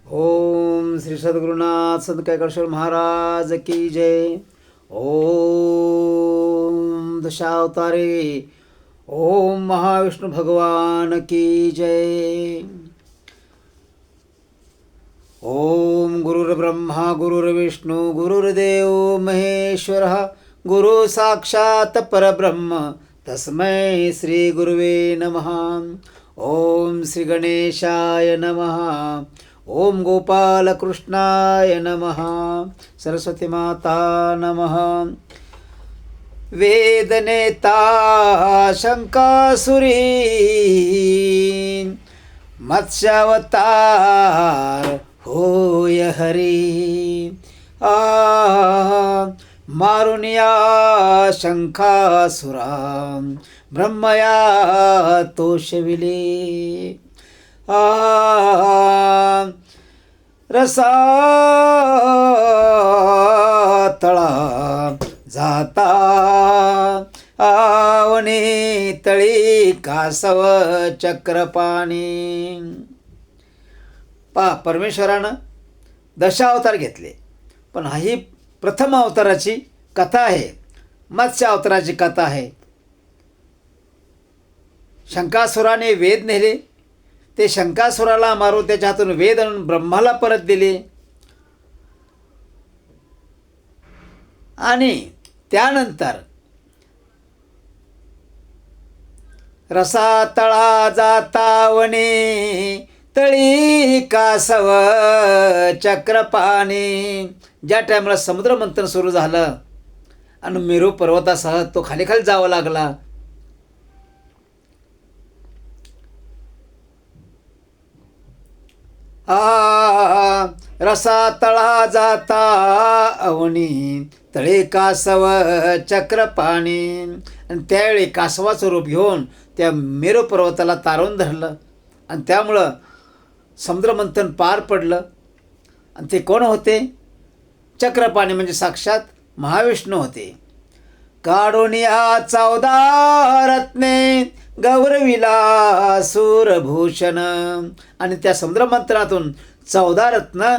ओम श्री सद्गुरुनाथ संत कैकटेश्वर महाराज की जय। ओम दशावतारे ओम महाविष्णु भगवान की जय। ओम गुरुर्ब्रह्मा गुरुर्विष्णु गुरुर्देव महेश्वरः गुरु साक्षात् परब्रह्म तस्मै श्री गुरुवे नमः। ओम श्री गणेशाय नमः। ओम गोपालकृष्णाय नमः। सरस्वती माता नमः। वेदनेता शंकासुरी मत्स्यावतार होय हरी। मारुनिया शंखासुरा ब्रह्मया तोषविले। रसातळा जाता आवणे तळी कासव चक्रपाणी। परमेश्वरानं दशावतार घेतले, पण ही प्रथम अवताराची कथा आहे, मत्स्य अवताराची कथा आहे। शंकासुराने वेद नेले, ते शंकासुराला मारून त्याच्या हातून वेद आणून ब्रह्माला परत दिले आणि त्यानंतर रसातळा जातावणे तळी कासव चक्रपाणी। ज्या टायमाला समुद्र मंथन सुरू झालं आणि मेरू पर्वतासह तो खाली खाली जावं लागला, रसातळा जाता अवनी तळे कासव चक्रपाणी। आणि त्यावेळी कासवाचं रूप घेऊन त्या मेरू पर्वताला तारून धरलं आणि त्यामुळं समुद्रमंथन पार पडलं। आणि ते कोण होते? चक्रपाणी म्हणजे साक्षात महाविष्णू होते। काढोनिया 14 रत्ने गौरविला सूरभूषण। आणि त्या समुद्रमंथनातून 14 रत्न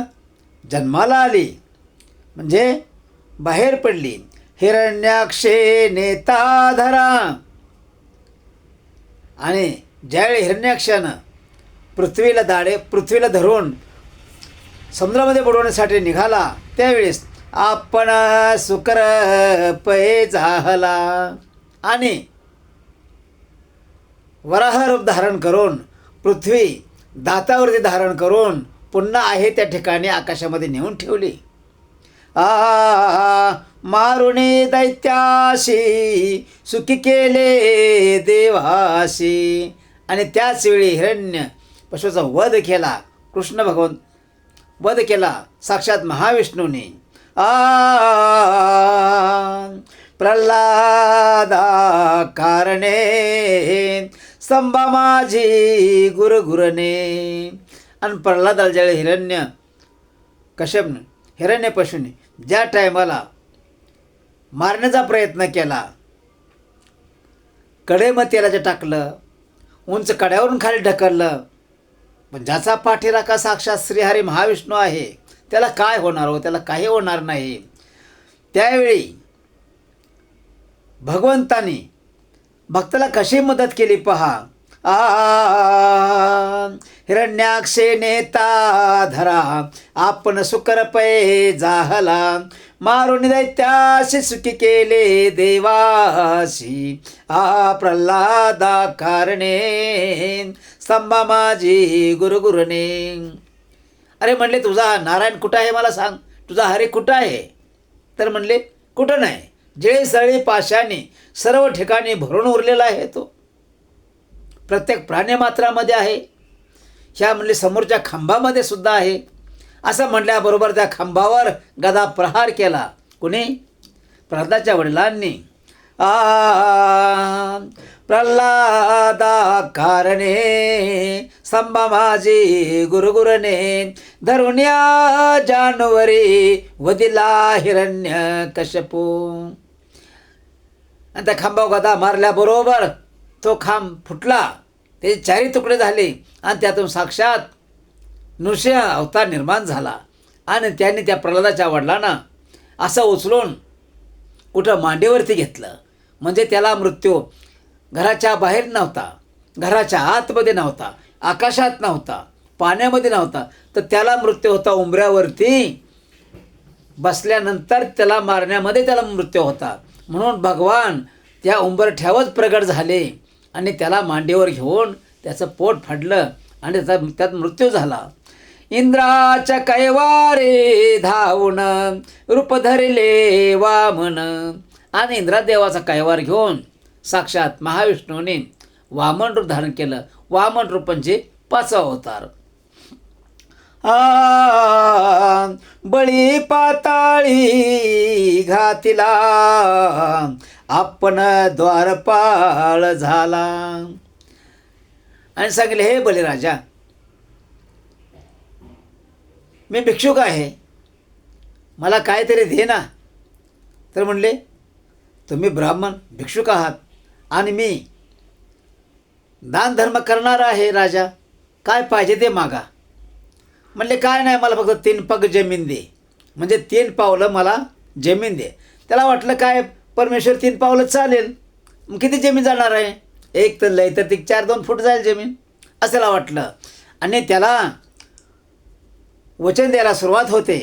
जन्माला आली, म्हणजे बाहेर पडली। हिरण्याक्षे नेता धरा। आणि ज्यावेळी हिरण्याक्षानं पृथ्वीला धरून समुद्रामध्ये बुडवण्यासाठी निघाला, त्यावेळेस आपण सुकर पै झाला आणि वराह रूप धारण करून पृथ्वी दातावरती धारण करून पुन्हा आहे त्या ठिकाणी आकाशामध्ये नेऊन ठेवली। मारुणे दैत्याशी सुखी केले देवाशी। आणि त्याच वेळी हिरण्य पशुचा वध केला, कृष्ण भगवंत वध केला साक्षात महाविष्णूने। प्रल्हादा कारणे स्तंभा माझी गुरगुरने। आणि प्रल्हादाला ज्यावेळी हिरण्यकश्यपूने ज्या टायमाला मारण्याचा प्रयत्न केला, कडेमध्ये तेलाचं टाकलं, उंच कड्यावरून खाली ढकललं, पण ज्याचा पाठीराखा साक्षात श्रीहरी महाविष्णू आहे त्याला काय होणार हो? त्याला काही होणार नाही। त्यावेळी भगवंतानी भक्ताला कशी मदत केली पहा। हिरण्याक्षे नेता धरा आपण सुकर पै जाहला। मारुनी दैत्याशी सुखी केले देवाशी। प्रल्हादा कारणे स्तंभा माझी गुरगुरने। अरे म्हणले, तुझा नारायण कुठं आहे मला सांग, तुझा हरी कुठं आहे? तर म्हणले, कुठं नाही, जे सळी पाशाने सर्व ठिकाणी भरून उरलेला आहे तो, प्रत्येक प्राणीमात्रामध्ये आहे, ह्या म्हणले समोरच्या खांबामध्ये सुद्धा आहे। असं म्हटल्याबरोबर त्या खांबावर गदा प्रहार केला। कुणी? प्रल्हादाच्या वडिलांनी। प्रल्हादा कारणे स्तंभा माझी गुरगुरने। धरुण्या जानवरी वदिला हिरण्यकश्यपू। आणि त्या खांबावर गदा मारल्याबरोबर तो खांब फुटला, त्याचे चारी तुकडे झाले आणि त्यातून साक्षात नृसिंह अवतार निर्माण झाला आणि त्यांनी त्या प्रल्हादाच्या वडिलांना असं उचलून कुठं मांडीवरती घेतलं. म्हणजे त्याला मृत्यू घराच्या बाहेर नव्हता, घराच्या आतमध्ये नव्हता, आकाशात नव्हता, पाण्यामध्ये नव्हता, तर त्याला मृत्यू होता उंबऱ्यावरती बसल्यानंतर त्याला मारण्यामध्ये त्याला मृत्यू होता. म्हणून भगवान त्या उंबरठ्यावरच प्रगट झाले आणि त्याला मांडीवर घेऊन त्याचं पोट फाडलं आणि त्यात मृत्यू झाला. इंद्राच्या कैवारे धावून रूप धरले वामन. आणि इंद्रादेवाचा कैवार घेऊन साक्षात महाविष्णूने वामन रूप धारण केलं. वामन रूप म्हणजे 5वा अवतार. बळी पाताळी घातिला आपण द्वारपाळ झाला. आणि सांगितले, हे बळीराजा, मी भिक्षुक आहे, मला काहीतरी दे ना. तर म्हणले, तुम्ही ब्राह्मण भिक्षुक आहात आणि मी दानधर्म करणार आहे राजा, काय पाहिजे ते मागा. म्हणले, काय नाही, मला फक्त 3 पग जमीन दे, म्हणजे 3 पावलं मला जमीन दे. त्याला वाटलं काय परमेश्वर 3 पावलं चालेल, मग किती जमीन जाणार आहे, 1 तर लय तर ती 4-2 फूट जाईल जमीन, असं त्याला वाटलं. आणि त्याला वचन द्यायला सुरुवात होते.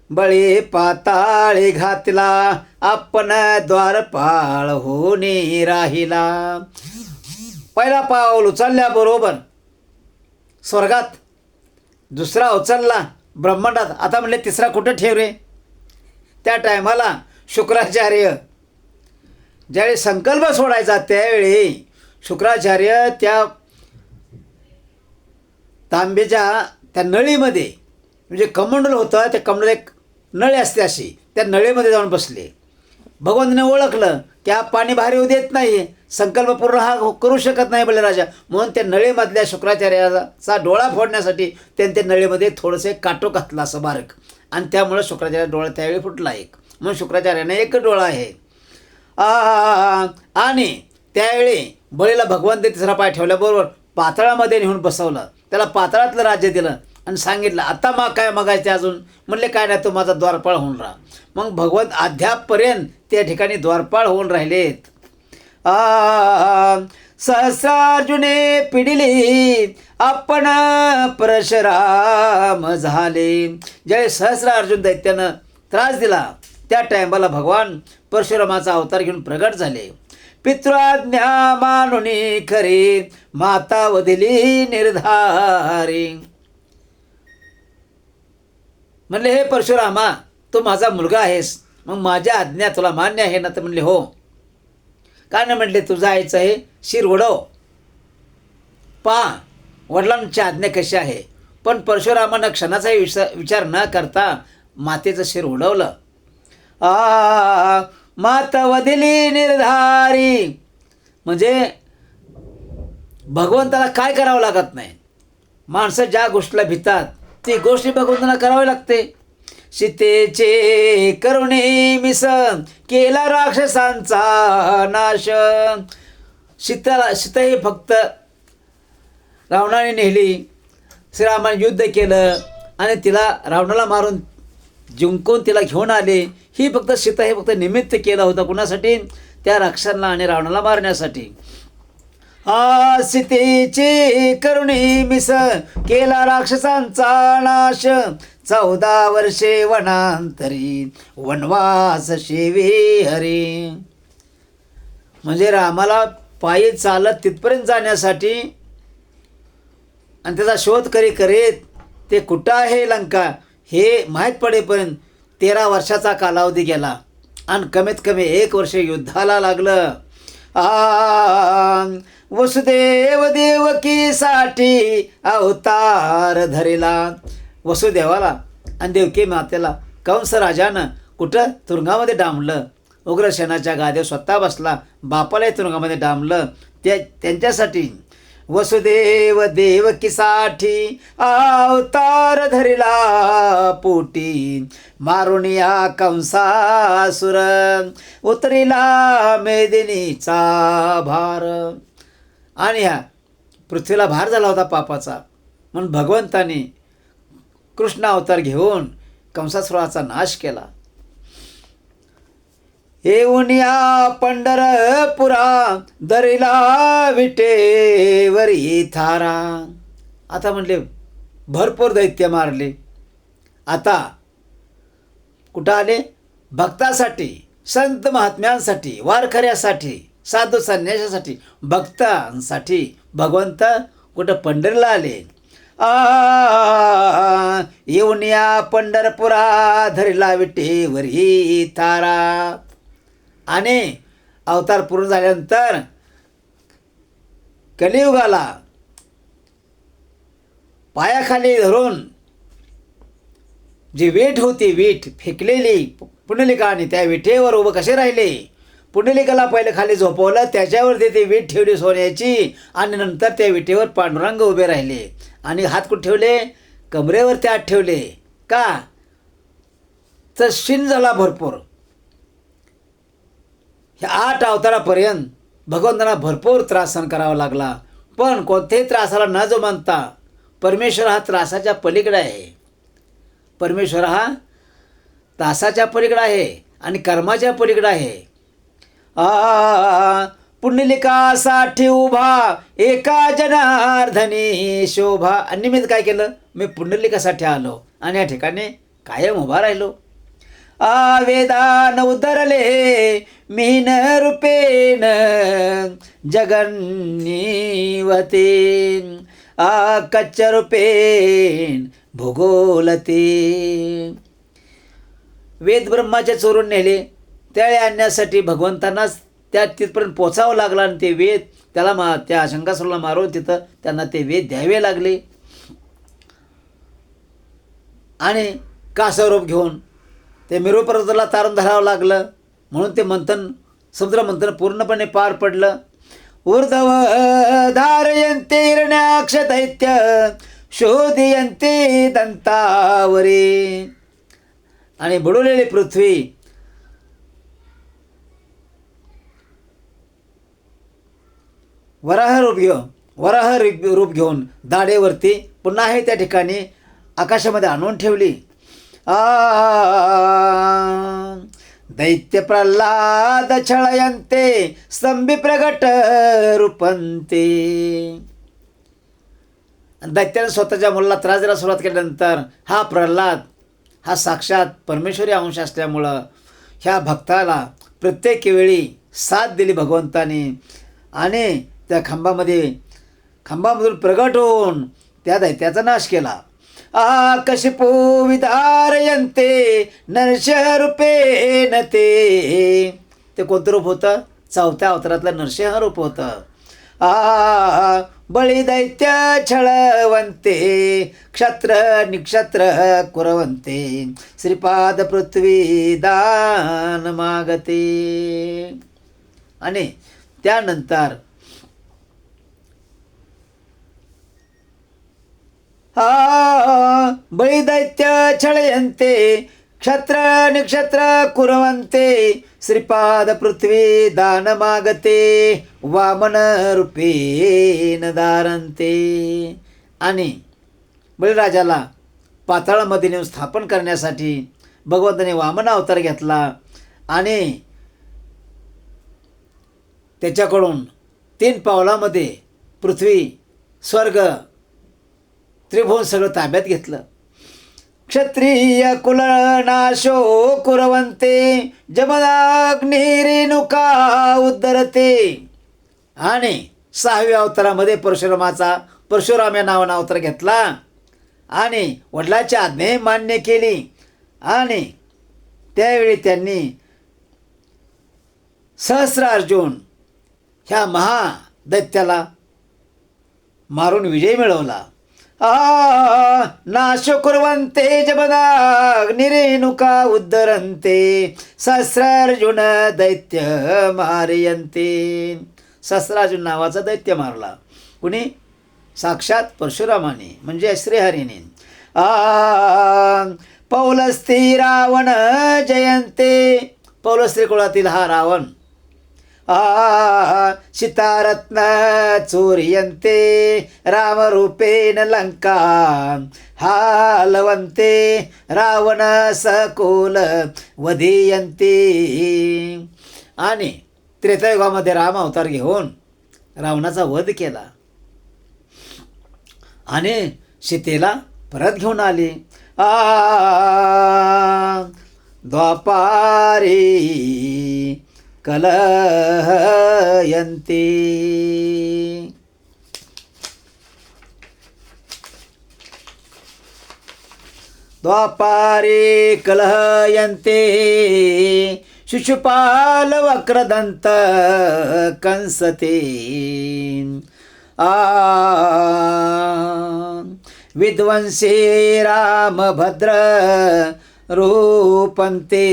बळी पाताळी घातला आपण द्वारपाळ होणे राहिला. पहिला पाऊल उचलल्याबरोबर स्वर्गात, दुसरा उचलला ब्रह्मांडात, आता म्हणले 3रा कुठं ठेव रे. त्या टायमाला शुक्राचार्य ज्यावेळी संकल्प सोडायचा त्यावेळी शुक्राचार्य त्या तांब्याच्या त्या नळीमध्ये, म्हणजे कमंडल होतं, त्या कमंडल एक नळी असते अशी, त्या नळीमध्ये जाऊन बसले. भगवंताने ओळखलं की हा पाणी बाहेर येऊ देत नाही, संकल्प पूर्ण हा करू शकत नाही बळीराजा. म्हणून त्या नळीमधल्या शुक्राचार्याचा डोळा फोडण्यासाठी त्यांनी त्या नळीमध्ये थोडंसं काटो घातला असं बारक, आणि त्यामुळं शुक्राचार्य डोळा त्यावेळी फुटला एक. म्हणून शुक्राचार्याने एक डोळा आहे. आणि त्यावेळी बळीला भगवंत 3रा पाय ठेवल्याबरोबर पाताळामध्ये नेऊन बसवलं, त्याला पाताळातलं राज्य दिलं आणि सांगितलं, आता काय मागायचे अजून. म्हणले, काय नाही, तो माझा द्वारपाळ होऊन राहा. मग भगवंत अद्यापपर्यंत त्या ठिकाणी द्वारपाळ होऊन राहिलेत. सहस्रार्जुने पिडिली आपण परशुराम झाले. ज्यावेळी सहस्रार्जुन दैत्यानं त्रास दिला त्या टायमाला भगवान परशुरामाचा अवतार घेऊन प्रगट झाले. पितृआज्ञा मानुनी खरे माता वदिली निर्धारी. म्हणले, हे परशुरामा, तू माझा मुलगा आहेस, मग माझ्या आज्ञा तुला मान्य आहे ना. तर म्हणले, हो. काय नाही म्हणले, तुझं आईचं हे शिर उडव, वडिलांची आज्ञा कशी आहे. पण परशुरामानं क्षणाचाही विचार न करता मातेचं शिर उडवलं. माता वदिली निर्धारी. म्हणजे भगवंताला काय करावं लागत नाही, माणसं ज्या गोष्टीला भितात ती गोष्टी भगवंताला करावी लागते. सीतेचे करुणे मिस केला राक्षसांचा नाश. सीता ही फक्त रावणाने नेली, श्रीरामाने युद्ध केलं आणि तिला रावणाला मारून जिंकून तिला घेऊन आले. ही फक्त सीता हे फक्त निमित्त केलं होतं कुणासाठी, त्या राक्षसांना आणि रावणाला मारण्यासाठी. सीतेचे करुणे मिस केला राक्षसांचा नाश. 14 वर्षे वनांतरी वनवास शेवे हरी. म्हणजे रामाला पायी चालत तिथपर्यंत जाण्यासाठी आणि त्याचा शोध करीत ते कुठं आहे लंका हे माहीत पडेपर्यंत 13 वर्षाचा कालावधी गेला आणि कमीत कमी 1 वर्ष युद्धाला लागलं. वसुदेव देवकीसाठी अवतार धरिला. वसुदेवाला आणि देवकी मातेला कंस राजानं कुठं तुरुंगामध्ये डांबलं. उग्रसेनाच्या गादीवर स्वतः बसला, बापालाही तुरुंगामध्ये डांबलं. त्यांच्यासाठी वसुदेव देवकीसाठी अवतार धरिला पोटी. मारुनिया कंसासुर उतरिला मेदिनीचा भार. आणि ह्या पृथ्वीला भार झाला होता पापाचा, म्हणून भगवंताने कृष्ण अवतार घेऊन कंसासुराचा नाश केला. येऊन या पंढरपुरा दरिला विटेवरी थारा. आता म्हणले भरपूर दैत्य मारले, आता कुठं आले? भक्तासाठी, संत महात्म्यांसाठी, वारकऱ्यासाठी, साधू संन्यासासाठी, भक्तांसाठी भगवंत कुठं पंढरीला आले. येऊन या पंढरपुरा धरिला विटेवरी थारा. आणि अवतार पूर्ण झाल्यानंतर कलियुगाला पायाखाली धरून जी वीट होती, वीट फेकलेली पुंडलिका, आणि त्या विटेवर उभं कसे राहिले? पुंडलिकाला पहिले खाली झोपवलं, त्याच्यावरती ती वीट ठेवली सोन्याची, आणि नंतर त्या विटेवर पांडुरंग उभे राहिले. आणि हात कुठे ठेवले? कमरेवरती हात ठेवले. का? तर शिन झाला भरपूर. ह्या 8 अवतारापर्यंत भगवंतांना भरपूर त्रास सहन करावा लागला, पण कोणत्याही त्रासाला न जुमानता परमेश्वर हा त्रासाच्या पलीकडे आहे. परमेश्वर हा त्रासाच्या पलीकडे आहे आणि कर्माच्या पलीकडे आहे. पुंडलिकासाठी उभा एका जनार्दनी शोभा. आणि निमित्त काय केलं? मी पुंडलिकासाठी आलो आणि या ठिकाणी कायम उभा राहिलो. वेदान उतरले मीन रूपेन जगन्नीवते कच्च रूपेन भूगोलते. वेद ब्रह्माचे चोरून नेले, त्याळे आणण्यासाठी भगवंतांनाच त्या तिथपर्यंत पोचावं लागलं, आणि ते वेद त्याला त्या शंकासुराला मारून तिथं त्यांना ते वेद द्यावे लागले. आणि कासरूप घेऊन ते मेरू पर्वताला तारून धरावं लागलं, म्हणून ते समुद्र मंथन पूर्णपणे पार पडलं. ऊर्ध्व धारयन्ते हिरण्याक्ष दैत्य शोधयन्ते दंतावरे. आणि बुडवलेली पृथ्वी वराह रूप घेऊन दाढेवरती पुन्हा आहे त्या ठिकाणी आकाशामध्ये आणून ठेवली. दैत्य प्रल्हाद छळयन्ते स्तंभी प्रगट रूपंते. दैत्याने स्वतःच्या मुलाला त्रास द्यायला सुरुवात केल्यानंतर हा प्रल्हाद हा साक्षात परमेश्वरी अंश असल्यामुळं ह्या भक्ताला प्रत्येक वेळी साथ दिली भगवंताने, आणि त्या खांबामधून प्रगट होऊन त्या दैत्याचा नाश केला. कशिपू विदारयन्ते नरसिंहरूपेन ते कोणतं रूप होतं? 4थ्या अवतारातलं नरसिंह रूप होतं. बळी दैत्य छळवंते क्षत्र निक्षत्र कुरवंते श्रीपाद पृथ्वी दान मागते. आणि त्यानंतर बळी दैत्य छळयन्ते क्षत्र निक्षत्र कुरवंते श्रीपाद पृथ्वी दान मागते वामन रूपेन धारन्ते. आणि बळीराजाला पाताळामध्ये नेऊन स्थापन करण्यासाठी भगवंताने वामन अवतार घेतला, आणि त्याच्याकडून 3 पावलामध्ये पृथ्वी स्वर्ग त्रिभुवन सगळं ताब्यात घेतलं. क्षत्रिय कुलनाशो कुरवंते जमदाग्निरेणुका उद्धरते. आणि 6व्या अवतारामध्ये परशुराम या नावानं अवतार घेतला, आणि वडिलांची आज्ञा मान्य केली, आणि त्यावेळी त्यांनी सहस्रार्जुन ह्या महादैत्याला मारून विजय मिळवला. नाशो कुर्वन्ते जमदाग्निरेणुका उद्धरन्ते सहस्रार्जुन दैत्य मारयन्ते. सहस्रार्जुन नावाचा दैत्य मारला. कुणी? साक्षात परशुरामाने, म्हणजे श्रीहरीने. पौलस्ती रावण जयंते. पौलस्त्री कुळातील हा रावण सीतारत्न चोरियन्ते रामरूपेण लंका हालवन्ते रावण सकोल वधीयन्ते. आणि त्रेतायुगामध्ये राम अवतार घेऊन रावणाचा वध केला आणि सीतेला परत घेऊन आले. द्वापारी कलहयन्ते. द्वापारे कलहयन्ते शिशुपाल वक्रदंत कंसते. विध्वंसे रामभद्र रूपंते.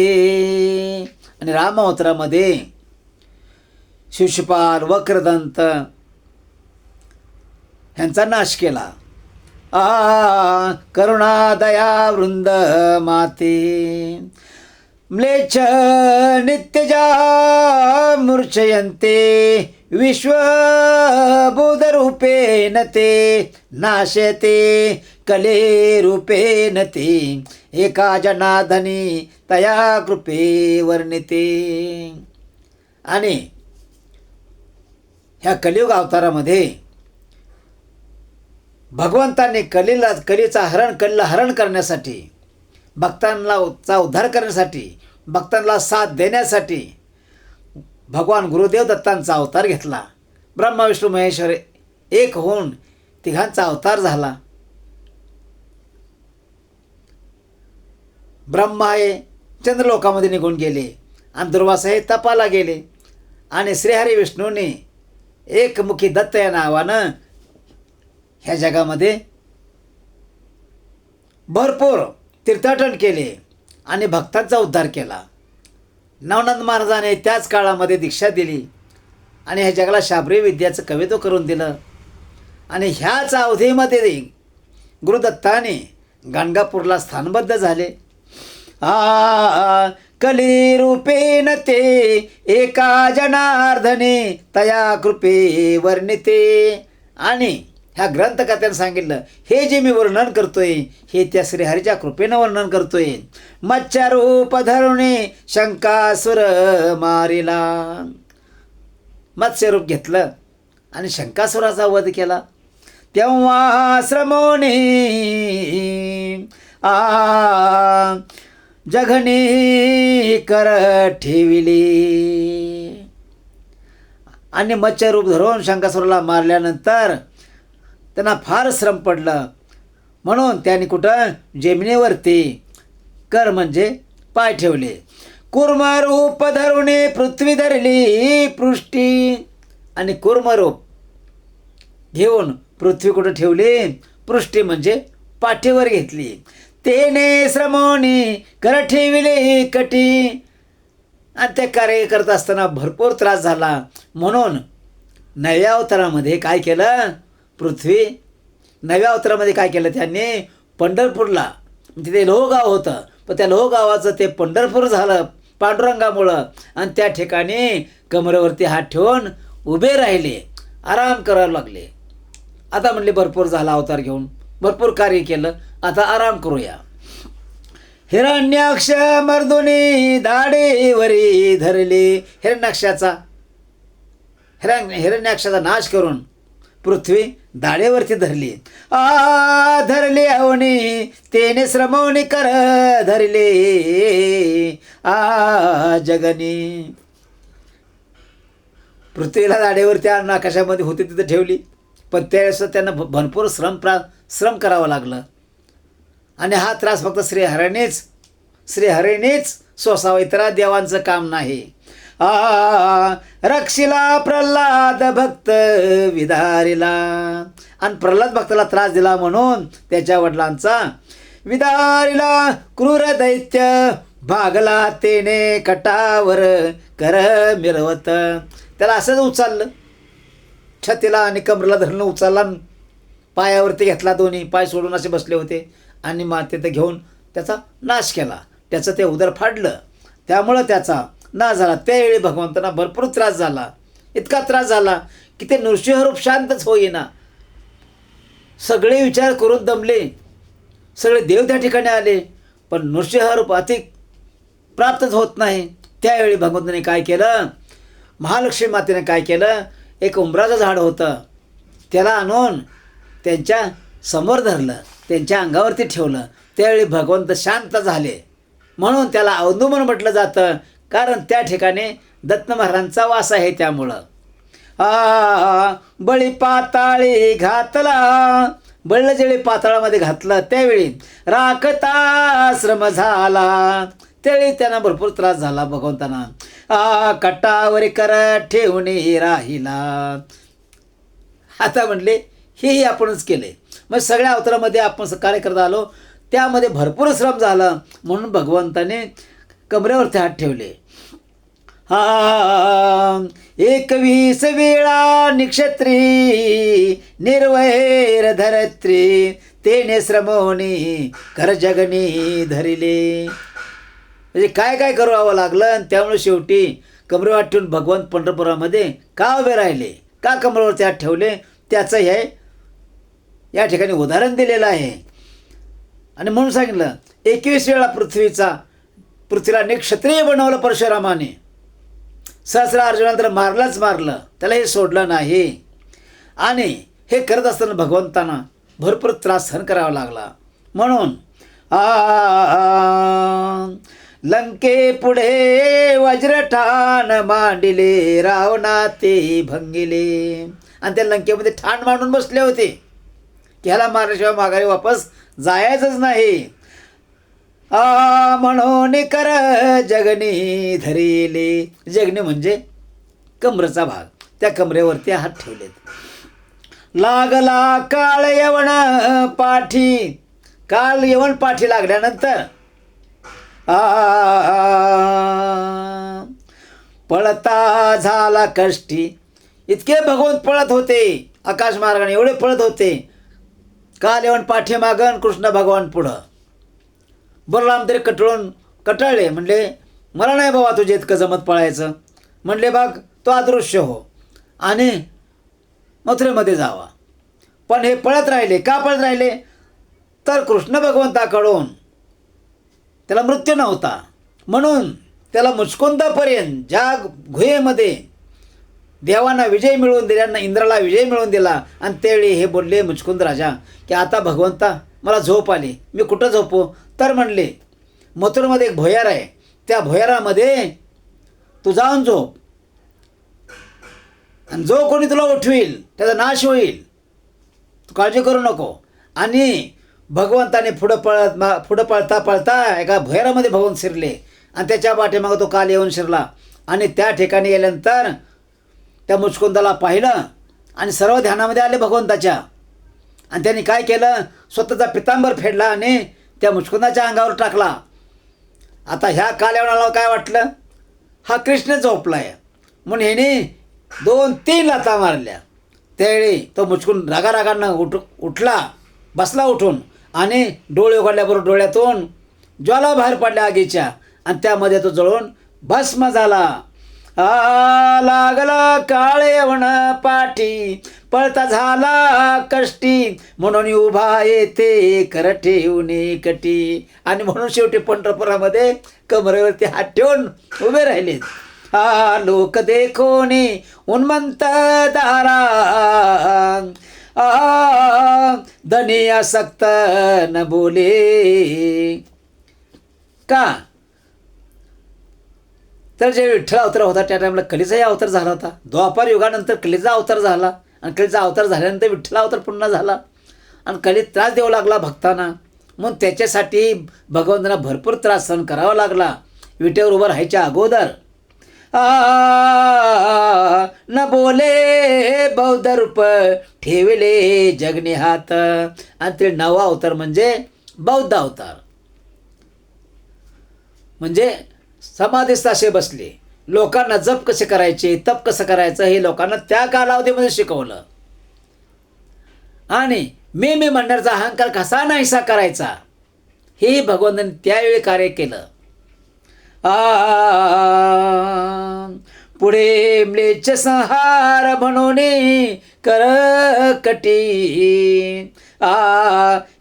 आणि राम अवतारामध्ये शिशुपाल वक्रदंत ह्यांचा नाश केला. करुणा दया वृंद माते म्लेच्छ नित्यजा मूर्छयन्ते विश्वबुधरूपेण ते नाशते कलेरूपेण ते एका जनार्दनी तया कृपे वर्णिते. आणि ह्या कलियुग अवतारामध्ये भगवंतांनी कलीचा हरण करण्यासाठी, भक्तांना उद्धार करण्यासाठी, भक्तांना साथ देण्यासाठी भगवान गुरुदेव दत्तांचा अवतार घेतला. ब्रह्मा विष्णू महेश्वर एक होऊन तिघांचा अवतार झाला. ब्रह्मा हे चंद्रलोकामध्ये निघून गेले आणि दुर्वासा हे तपाला गेले आणि श्रीहरी विष्णूने एकमुखी दत्त या नावानं ह्या जगामध्ये भरपूर तीर्थाटन केले आणि भक्तांचा उद्धार केला. नवनाथ महाराजाने त्याच काळामध्ये दीक्षा दिली आणि ह्या जगाला शाबरी विद्याचं कवित्व करून दिलं. आणि ह्याच अवधीमध्ये गुरुदत्ताने गाणगापूरला स्थानबद्ध झाले. कलिरूपेण ते एका जनार्दने तया कृपे वर्णिते. आणि ह्या ग्रंथकर्त्यानं सांगितलं, हे जे मी वर्णन करतोय हे त्या श्रीहरीच्या कृपेनं वर्णन करतोय. मत्स्यरूप धरुणे शंकासुर मारिला. मत्स्यरूप घेतलं आणि शंकासुराचा वध केला. तेव्हा श्रमोने जघणे कर ठेविले. आणि मत्स्यरूप धरून शंकासुराला मारल्यानंतर त्यांना फार श्रम पडलं म्हणून त्यांनी कुठं जमिनीवरती कर म्हणजे पाय ठेवले. कूर्मरूप धरुणे पृथ्वी धरली पृष्ठी. आणि कूर्मरूप घेऊन पृथ्वी कुठं ठेवली, पृष्ठी म्हणजे पाठीवर घेतली. तेने श्रमोनी कर ठेविले कटी. आणि ते कार्य करत असताना भरपूर त्रास झाला म्हणून नव्या अवतारामध्ये काय केलं, नव्या अवतारामध्ये काय केलं त्यांनी, पंढरपूरला तिथे लोहगाव होतं पण त्या लोहगावाचं ते पंढरपूर झालं पांडुरंगामुळं. आणि त्या ठिकाणी कमरेवरती हात ठेवून उभे राहिले, आराम करायला लागले. आता म्हणले भरपूर झाला अवतार घेऊन, भरपूर कार्य केलं, आता आराम करूया. हिरण्याक्ष मर्दुनी दाढेवरी धरले. हिरण्याक्षाचा नाश करून पृथ्वी दाढेवरती धरली. धरले अवनी तेने श्रमोनी कर धरले जगनी. पृथ्वीला दाढेवरती आकाशामध्ये होती तिथं ठेवली पण त्यावेळेस त्यांना भरपूर श्रम करावं लागलं. आणि हा त्रास फक्त श्रीहरीनेच सोसावा, इतरा देवांचं काम नाही. रक्षिला प्रल्हाद भक्त विदारिला. आणि प्रल्हाद भक्ताला त्रास दिला म्हणून त्याच्या वडिलांचा विदारिला क्रूर दैत्य भागला तेने कटावर कर मिरवत. त्याला असंच उचललं, छातीला आणि कमरेला धरणं उचलला, पायावरती घेतला, दोन्ही पाय सोडून असे बसले होते आणि मातेत घेऊन त्याचा नाश केला. त्याचं ते उदर फाडलं, त्यामुळं त्याचा ना झाला. त्यावेळी भगवंतांना भरपूर त्रास झाला. इतका त्रास झाला की ते नृसिंहरूप शांतच होईना. सगळे विचार करून दमले, सगळे देव त्या ठिकाणी आले, पण नृसिंहरूप अधिक प्राप्तच होत नाही. त्यावेळी भगवंताने काय केलं, महालक्ष्मी मातेने काय केलं, एक उंबराचं झाड होतं, त्याला आणून त्यांच्या समोर धरलं, त्यांच्या अंगावरती ठेवलं. त्यावेळी भगवंत शांत झाले. म्हणून त्याला औदुंबर म्हटलं जातं, कारण त्या ठिकाणी दत्त महाराजांचा वास आहे. त्यामुळं बळी पाताळी घातला, बळलं जेळी पाताळामध्ये घातलं, त्यावेळी राखता श्रम झाला. त्यावेळी त्यांना भरपूर त्रास झाला भगवंतांना. कटावर कर ठेवून राहिला. आता म्हणले हेही आपणच केले. मग सगळ्या अवतारामध्ये आपण कार्य करत आलो, त्यामध्ये भरपूर श्रम झालं. म्हणून भगवंताने कमरेवरती हात ठेवले. 21 वेळा निक्षत्री निर्वैर धरत्री, तेने श्रमोनी कर जगनी धरिले. म्हणजे काय काय करावं लागलं. आणि त्यामुळे शेवटी कमरेवर हात ठेवून भगवंत पंढरपुरामध्ये का उभे राहिले, का कमरेवरती हात ठेवले, त्याचं हे या ठिकाणी उदाहरण दिलेलं आहे. आणि म्हणून सांगितलं 21 वेळा पृथ्वीला निक्षत्रिय बनवलं परशुरामाने. सहस्र अर्जुनाला तर मारलं, त्याला हे सोडलं नाही. आणि हे करत असताना भगवंतांना भरपूर त्रास सहन करावा लागला. म्हणून लंके पुढे वज्रठाण मांडिले, रावणा ते भंगिले. आणि त्या लंकेमध्ये ठाण मांडून बसले होते की ह्याला मारल्याशिवाय माघारी वापस जायचंच नाही. म्हणून कर जगनी धरिले. जगनी म्हणजे कमरेचा भाग, त्या कमरेवरती हात ठेवलेत. लागला काळ यवन पाठी, काल यवन पाठी लागल्यानंतर पळता झाला कष्टी. इतके भगवंत पळत होते आकाश मार्गाने, एवढे पळत होते. काल यवन पाठीमागन, कृष्ण भगवान पुढं. बलराम तरी कटाळले, म्हणले मला नाही बाबा तुझे इतकं जमत पळायचं. म्हणले बघ तो अदृश्य हो आणि मथुरेमध्ये जावा. पण हे पळत राहिले. का पळत राहिले, तर कृष्ण भगवंताकडून त्याला मृत्यू नव्हता. म्हणून त्याला मुचकुंदापर्यंत ज्या गुहेमध्ये देवांना विजय मिळवून दिल्यानं इंद्राला विजय मिळवून दिला. आणि त्यावेळी हे बोलले मुचकुंद राजा की आता भगवंता मला झोप आली, मी कुठं झोपू. तर म्हणले मथुरेमध्ये एक भुयार आहे, त्या भुयारामध्ये तू जाऊन झोप, आणि जो कोणी तुला उठवील त्याचा नाश होईल, तू काळजी करू नको. आणि भगवंताने पुढं पळता पळता एका भुयारामध्ये भगवंत शिरले. आणि त्याच्या पाठीमागं तो काल येऊन शिरला. आणि त्या ठिकाणी गेल्यानंतर त्या मुचकुंदाला पाहिलं आणि सर्व ध्यानामध्ये आले भगवंताच्या. आणि त्यांनी काय केलं, स्वतःचा पितांबर फेडला आणि त्या मुचकुंदाच्या अंगावर टाकला. आता ह्या काल्यावणाला काय वाटलं, हा कृष्ण झोपलाय म्हणून ह्याने 2-3 लाथा मारल्या. त्यावेळी तो मुचकुंद रागारागांना उठला, बसला उठून, आणि डोळे उघडल्याबरोबर डोळ्यातून ज्वाला बाहेर पडल्या आगीच्या. आणि त्यामध्ये तो जळून भस्म झाला. लागला काळ यवन पाठी, पळता झाला कष्टी, म्हणून उभा येते कर ठेवून कटी. आणि म्हणून शेवटी पंढरपुरामध्ये कमरेवरती हात ठेवून उभे राहिले. लोक देखोनी उन्मंत दारा, धनी आसक्त न बोले. का तर जे विठ्ठल अवतार होता त्या टाईमला कलीचाही अवतार झाला होता. द्वापार युगानंतर कलीचा अवतार झाला. आणि कलीचा अवतार झाल्यानंतर विठ्ठल अवतार पुन्हा झाला. आणि कलीत त्रास देऊ लागला भक्तांना. म्हणून त्याच्यासाठी भगवंतांना भरपूर त्रास सहन करावा लागला विटेवर उभं राहायच्या अगोदर. न बोले बौद्ध रूप ठेवले जगने हात. आणि ते 9वा अवतार म्हणजे बौद्ध अवतार. म्हणजे समाधीस्थ असे बसले. लोकांना जप कसे करायचे, तप कसं करायचं हे लोकांना त्या कालावधीमध्ये शिकवलं. आणि मी म्हणण्याचा अहंकार कसा नाहीसा करायचा हे भगवंतांनी त्यावेळी कार्य केलं. पुढे म्लेच्छ संहार म्हणून करकटी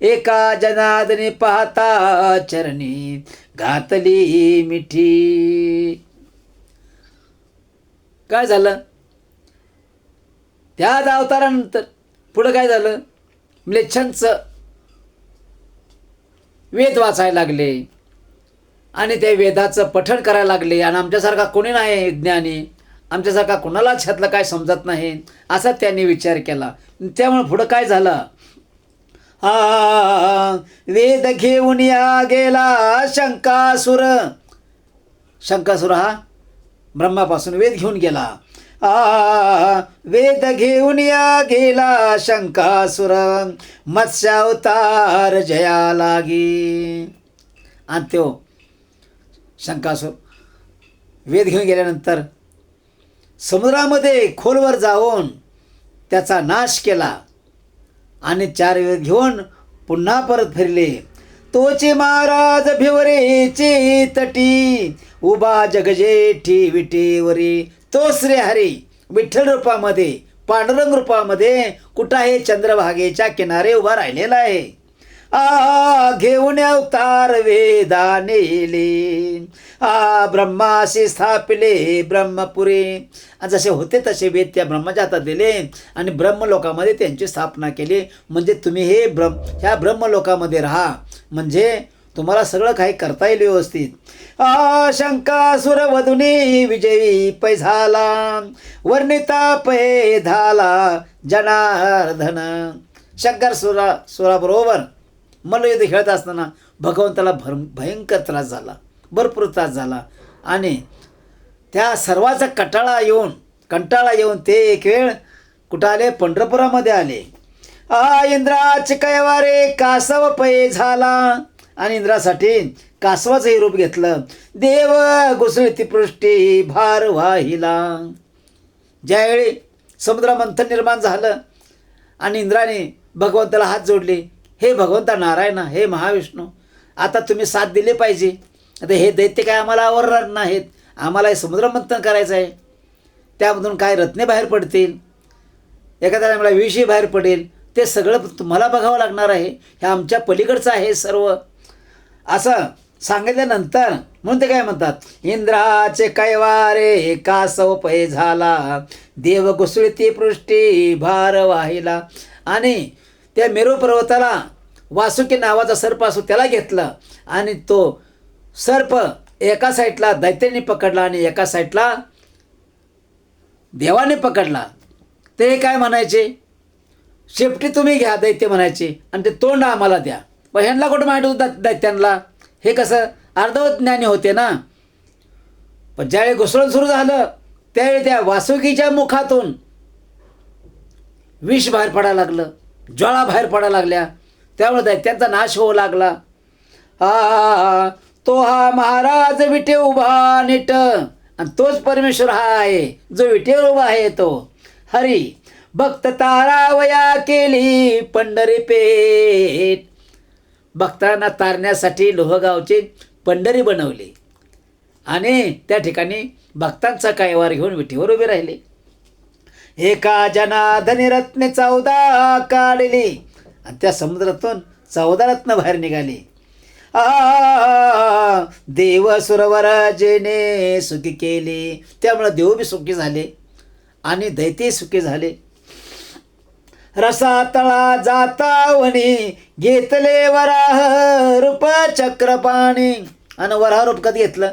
एका जनार्दनी पाहता चरणी घातली मिठी. काय झालं त्या अवतारानंतर? पुढं काय झालं? म्लेच्छांचं वेद वाचायला लागले आणि त्या वेदाचं पठण करायला लागले. आणि आमच्यासारखा कोणी नाही ज्ञानी, आमच्यासारखा कोणालाच ह्यातलं काय समजत नाही असा त्यांनी विचार केला. त्यामुळे पुढं काय झालं? वेद घेऊन या गेला शंकासुर. शंकासुर हा ब्रह्मापासून वेद घेऊन गेला. वेद घेऊन या गेला शंकासुर, मत्स्यावतार जया लागी. आणि तो शंकासुर वेद घेऊन गेल्यानंतर समुद्रामध्ये खोलवर जाऊन त्याचा नाश केला आणि 4 वेद घेऊन पुन्हा परत फिरले. तोचे महाराज भिवरेचे तटी, उभा जगजेठी विटेवरी. तो श्रीहरी विठ्ठल रूपामध्ये, पांडुरंग रूपामध्ये कुठं आहे? चंद्रभागेच्या किनारे उभा राहिलेला आहे. घेऊन अवतार वेदा नेले, ब्रह्माशी स्थापिले ब्रह्मपुरी. जसे होते तसे वेद त्या ब्रह्माच्या हातात दिले आणि ब्रह्मलोकामध्ये त्यांची स्थापना केली. म्हणजे तुम्ही ह्या ब्रह्मलोकामध्ये राहा, म्हणजे तुम्हाला सगळं काही करता येईल व्यवस्थित. शंकासुर वधुनी विजयी पै झाला, वर्णिता पै झाला जनार्दन. शंकर सुराबरोबर मल्लयुद्ध खेळत असताना भगवंताला भयंकर त्रास झाला, भरपूर त्रास झाला. आणि त्या सर्वाचा कंटाळा येऊन ते एक वेळ कुठं आले? पंढरपुरामध्ये आले. इंद्राचे कैवारे कासव पै झाला. आणि इंद्रासाठी कासवाचंही रूप घेतलं. देव घुसळती पृष्ठी भार वाहिला. ज्यावेळी समुद्रमंथन निर्माण झालं आणि इंद्राने भगवंताला हात जोडले, हे भगवंता नारायण, हे महाविष्णू, आता तुम्ही साथ दिले पाहिजे. आता हे दैत्य काय आम्हाला आवरणार नाहीत, आम्हाला हे समुद्रमंथन करायचं आहे. त्यामधून काय रत्ने बाहेर पडतील, एखाद्या टायमाला विषही बाहेर पडेल, ते सगळं तुम्हाला बघावं लागणार आहे. हे आमच्या पलीकडचं आहे सर्व. असं सांगितल्यानंतर म्हणून ते काय म्हणतात? इंद्राचे कैवारे कासव पै झाला, देव घुसळती पृष्ठी भार वाहिला. आणि त्या मेरू पर्वताला वासुकी नावाचा सर्प असो त्याला घेतलं आणि तो सर्प एका साईडला दैत्याने पकडला आणि एका साईडला देवाने पकडला. ते काय म्हणायचे? शेपटी तुम्ही घ्या दैत्य म्हणायचे आणि ते तोंड आम्हाला द्या. पण ह्यांना कुठं माहीत होतं दैत्यांना? हे कसं अर्धवट ज्ञानी होते ना. पण ज्यावेळी घुसळण सुरू झालं त्यावेळी त्या वासुकीच्या मुखातून विष बाहेर पडायला लागलं, ज्वाळा बाहेर पडायला लागल्या. त्यामुळे दैत्यांचा नाश होऊ लागला. तो हा महाराज विटे उभा नीट, आणि तोच परमेश्वर हा आहे जो विटेवर उभा आहे. तो हरी भक्त तारावया केली पंढरी पेठ. भक्तांना तारण्यासाठी लोहगावची पंढरी बनवली आणि त्या ठिकाणी भक्तांचा कैवार घेऊन विठीवर उभे राहिले. एका जनार्दनी रत्ने 14 काढली आणि त्या समुद्रातून 14 रत्न बाहेर निघाली. देव सुरवर जेने सुखी केली. त्यामुळे देव बी सुखी झाले आणि दैत्य सुखी झाले. रसा तळा जातावणी घेतले वराह रूप चक्रपाणी. आणि वराह रूप कधी घेतलं?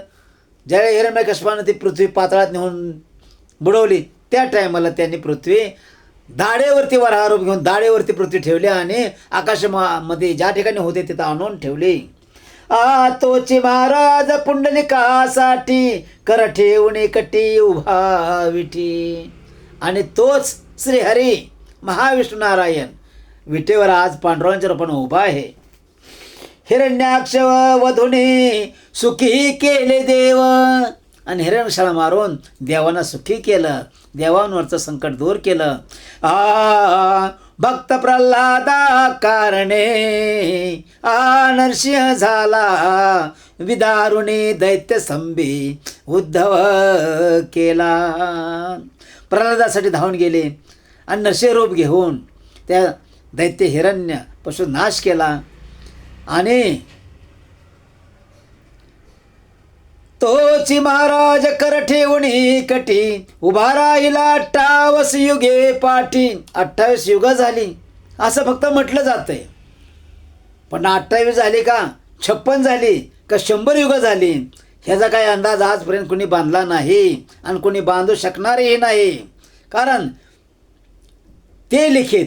ज्यावेळी हिरण्यकश्यपाने ती पृथ्वी पाताळात नेऊन बुडवली त्या टायमाला त्यांनी पृथ्वी दाढेवरती वराह रूप घेऊन दाढेवरती पृथ्वी ठेवली आणि आकाशामध्ये ज्या ठिकाणी होते तिथं आणून ठेवली. तोची महाराज पुंडलिकासाठी कर ठेवणे कटी उभा विठी. आणि तोच श्रीहरी महाविष्णू नारायण विटेवर आज पांडुरंगाच्या रूपाने उभा आहे. हिरण्याक्ष वधूने सुखी केले देव. आणि हिरण्यकशाला मारून देवांना सुखी केलं, देवांवरचं संकट दूर केलं. भक्त प्रल्हादा कारणे नरसिंह झाला विदारुणी दैत्य संभी उद्धव केला. प्रल्हादासाठी धावून गेले आणि नरसिंह रूप घेऊन त्या दैत्य हिरण्य पासून नाश केला. आणि तोची महाराज कर ठेवणी कटी उभा राहिला 28 युगे पाठी. 28 युग झाली असं फक्त म्हटलं जातंय, पण 28 झाली का 56 झाली का 100 युग झाली ह्याचा काही अंदाज आजपर्यंत कोणी बांधला नाही आणि कोणी बांधू शकणारही नाही. कारण ते लिखित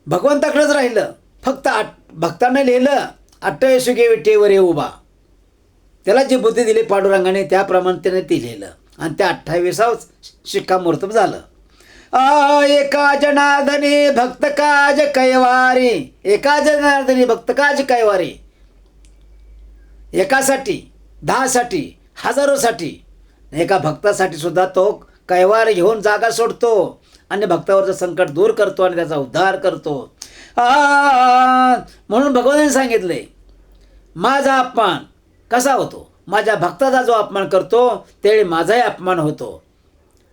भगवंताकडेच राहिलं. फक्त भक्ताने लिहिलं 28 युगे विटेवर उभा. त्याला जी बुद्धी दिली पांडुरंगाने त्याप्रमाणे त्याने ती लिहिलं आणि त्या 28वाच शिक्कामोर्तब झालं. एका जनार्दनी भक्त काज कैवारी. एका जनार्दनी भक्त काज कैवारी. एकासाठी 10साठी हजारोसाठी एका भक्तासाठी सुद्धा तो कैवार घेऊन जागा सोडतो आणि भक्तावरचं संकट दूर करतो आणि त्याचा उद्धार करतो. म्हणून भगवंताने सांगितलंय माझा अपमान कसा होतो, माझ्या भक्ताचा जो अपमान करतो त्यावेळी माझाही अपमान होतो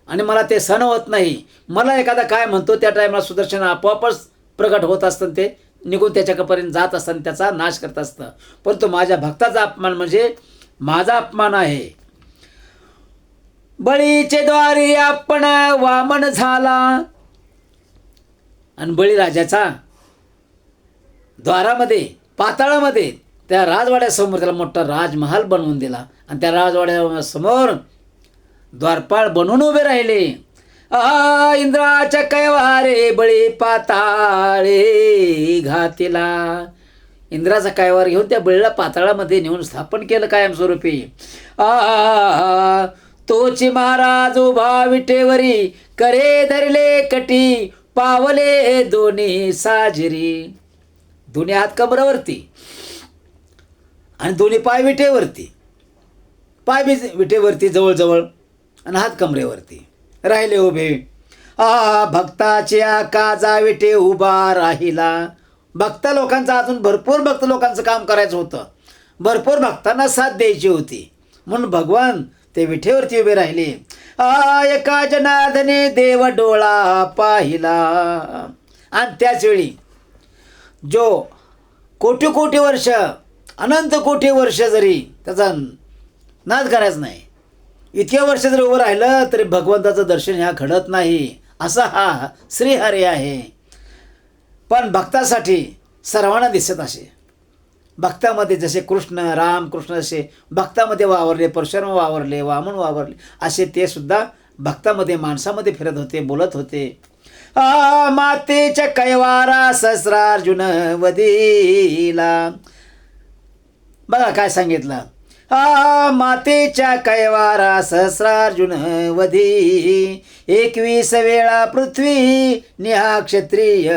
आणि मला ते सहन होत नाही. मला एखादा काय म्हणतो त्या टायमाला सुदर्शन आपोआपच प्रगट होत असतं, ते निघून त्याच्यापर्यंत जात असताना त्याचा नाश करत असतं. परंतु माझ्या भक्ताचा अपमान म्हणजे माझा अपमान आहे. बळीचे द्वारी आपण वामन झाला. आणि बळीराजाचा द्वारामध्ये पाताळामध्ये त्या राजवाड्यासमोर त्याला मोठा राजमहाल बनवून दिला आणि त्या राजवाड्यासमोर द्वारपाळ बनवून उभे राहिले. इंद्राच्या कैवारे बळी पाताळे घातिला. इंद्राचा कैवार घेऊन त्या बळीला पाताळामध्ये नेऊन स्थापन केलं कायमस्वरूपी. तोची महाराज उभा विटेवरी करे धरले कटी पावले दोन्ही साजरी. दोन्ही हात कमरावरती आणि दोन्ही पाय विटेवरती. पाय बी विटेवरती जवळजवळ आणि हात कमरेवरती राहिले उभे. भक्ताच्या काजा विटे उभा राहिला. भक्त लोकांचा अजून भरपूर भक्त लोकांचं काम करायचं होतं, भरपूर भक्तांना साथ द्यायची होती म्हणून भगवान ते विठेवरती उभे राहिले. एका जनार्दने देव डोळा पाहिला. आणि त्याचवेळी जो कोटी कोटी वर्ष अनंत कोटी वर्ष जरी त्याचा नाद करायचा नाही, इतके वर्ष जरी उभं राहिलं तरी भगवंताचं दर्शन ह्या घडत नाही. असा हा श्रीहरी आहे. पण भक्तासाठी सर्वांना दिसत असे. भक्तामध्ये जसे कृष्ण राम कृष्ण असे भक्तामध्ये वावरले, परशुराम वावरले, वामन वावरले, असे ते सुद्धा भक्तामध्ये माणसामध्ये फिरत होते, बोलत होते. मातेच्या कैवारा सहस्रार्जुन वदिला. बघा काय सांगितलं. मातेच्या कैवारा सहस्रार्जुन वधी 21 वेळा पृथ्वी निहा क्षत्रिय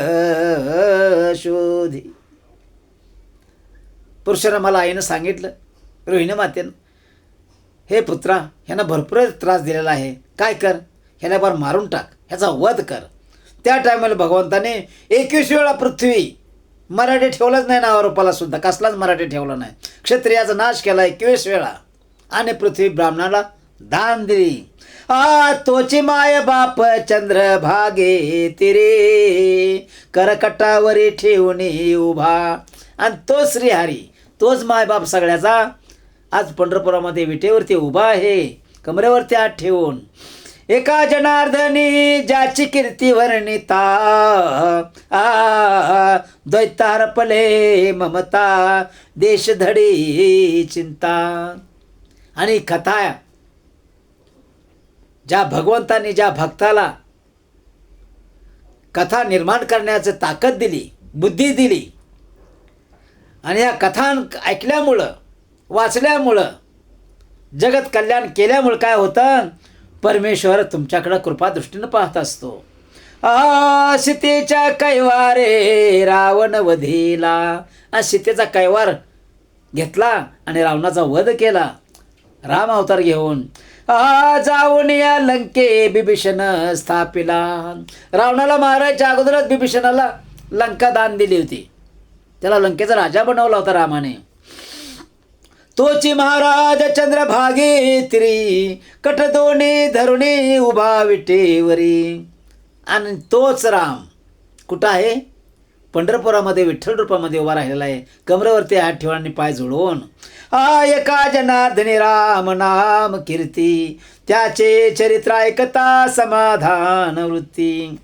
शोधी. परशुरामाला आईनं सांगितलं, रोहिणी मातेनं, हे पुत्रा ह्यांना भरपूर त्रास दिलेला आहे, काय कर ह्याला बार मारून टाक, ह्याचा वध कर. त्या टायमाला भगवंताने 21 वेळा पृथ्वी, मराठी ठेवलंच नाही नावारूपाला सुद्धा, कसलाच मराठी ठेवला नाही, क्षत्रियाचा नाश केला 21 वेळा आणि पृथ्वी ब्राह्मणाला दान दिली. तोची माय बाप चंद्रभागे तिरे करकटावरी ठेवणी उभा. आणि तो श्रीहरी, तोच मायबाप सगळ्याचा आज पंढरपुरामध्ये विटेवरती उभा आहे, कमरेवरती हात ठेवून. एका जनार्दनी ज्याची कीर्ती वर्णिता दैत्यारपले ममता देश धडी चिंता. आणि कथा ज्या भगवंतांनी ज्या भक्ताला कथा निर्माण करण्याचं ताकद दिली, बुद्धी दिली, आणि या कथा ऐकल्यामुळं वाचल्यामुळं जगत कल्याण केल्यामुळं काय होतं, परमेश्वर तुमच्याकडं कृपादृष्टीनं पाहत असतो. सीतेच्या कैवारे रावण वधीला. सीतेचा कैवार घेतला आणि रावणाचा वध केला राम अवतार घेऊन. जाऊन या लंके बिभीषण स्थापिला. रावणाला मारायच्या अगोदरच बिभीषणाला लंका दान दिली होती. त्याला लंकेचा राजा बनवला होता रामाने. तोची महाराज चंद्रभागे तिरी कठ दोन्ही धरुणी उभा विटेवरी. आणि तोच राम कुठं आहे? पंढरपुरामध्ये विठ्ठल रूपामध्ये उभा राहिलेला आहे, कमरेवरती हात ठेवून आणि पाय जोडून. एका जनार्दनी राम नाम कीर्ती, त्याचे चरित्र ऐकता समाधान वृत्ती.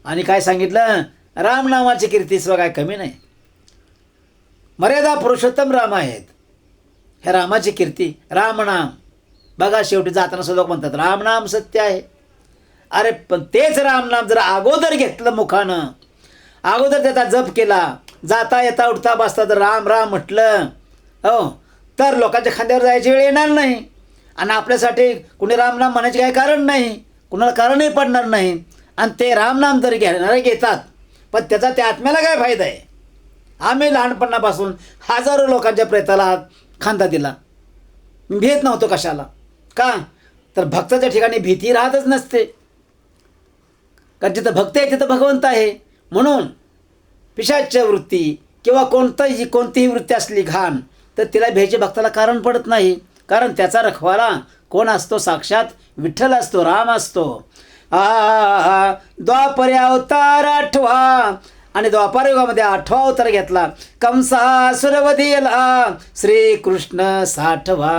आणि काय सांगितलं? राम नामाची कीर्ती सुद्धा काय कमी नाही. मर्यादा पुरुषोत्तम राम आहेत. ह्या रामाची कीर्ती, रामनाम. बघा शेवटी जाताना सुद्धा म्हणतात रामनाम सत्य आहे. अरे पण तेच रामनाम जर अगोदर घेतलं मुखानं, अगोदर त्याचा जप केला, जाता येता उठता बसता जर राम राम म्हटलं, हो, तर लोकांच्या खांद्यावर जायची वेळ येणार नाही. आणि आपल्यासाठी कुणी रामनाम म्हणायचे काही कारण नाही, कुणाला कारणही पडणार नाही. आणि ते रामनाम जरी घेणारे घेतात, पण त्याचा त्या आत्म्याला काय फायदा आहे? आम्ही लहानपणापासून हजारो लोकांच्या प्रेताला खांदा दिला, भीत नव्हतो कशाला. का तर भक्ताच्या ठिकाणी भीती राहतच नसते, कारण जिथं भक्त आहे तिथं भगवंत आहे. म्हणून पिशाच्य वृत्ती किंवा कोणतीही वृत्ती असली घाण, तर तिला भ्यायचे भक्ताला कारण पडत नाही. कारण त्याचा रखवाला कोण असतो? साक्षात विठ्ठल असतो, राम असतो. द्वापरी अवतार 8वा, आणि द्वापार युगामध्ये 8वा अवतार घेतला. कंसासुरवधीला श्रीकृष्ण 60वा.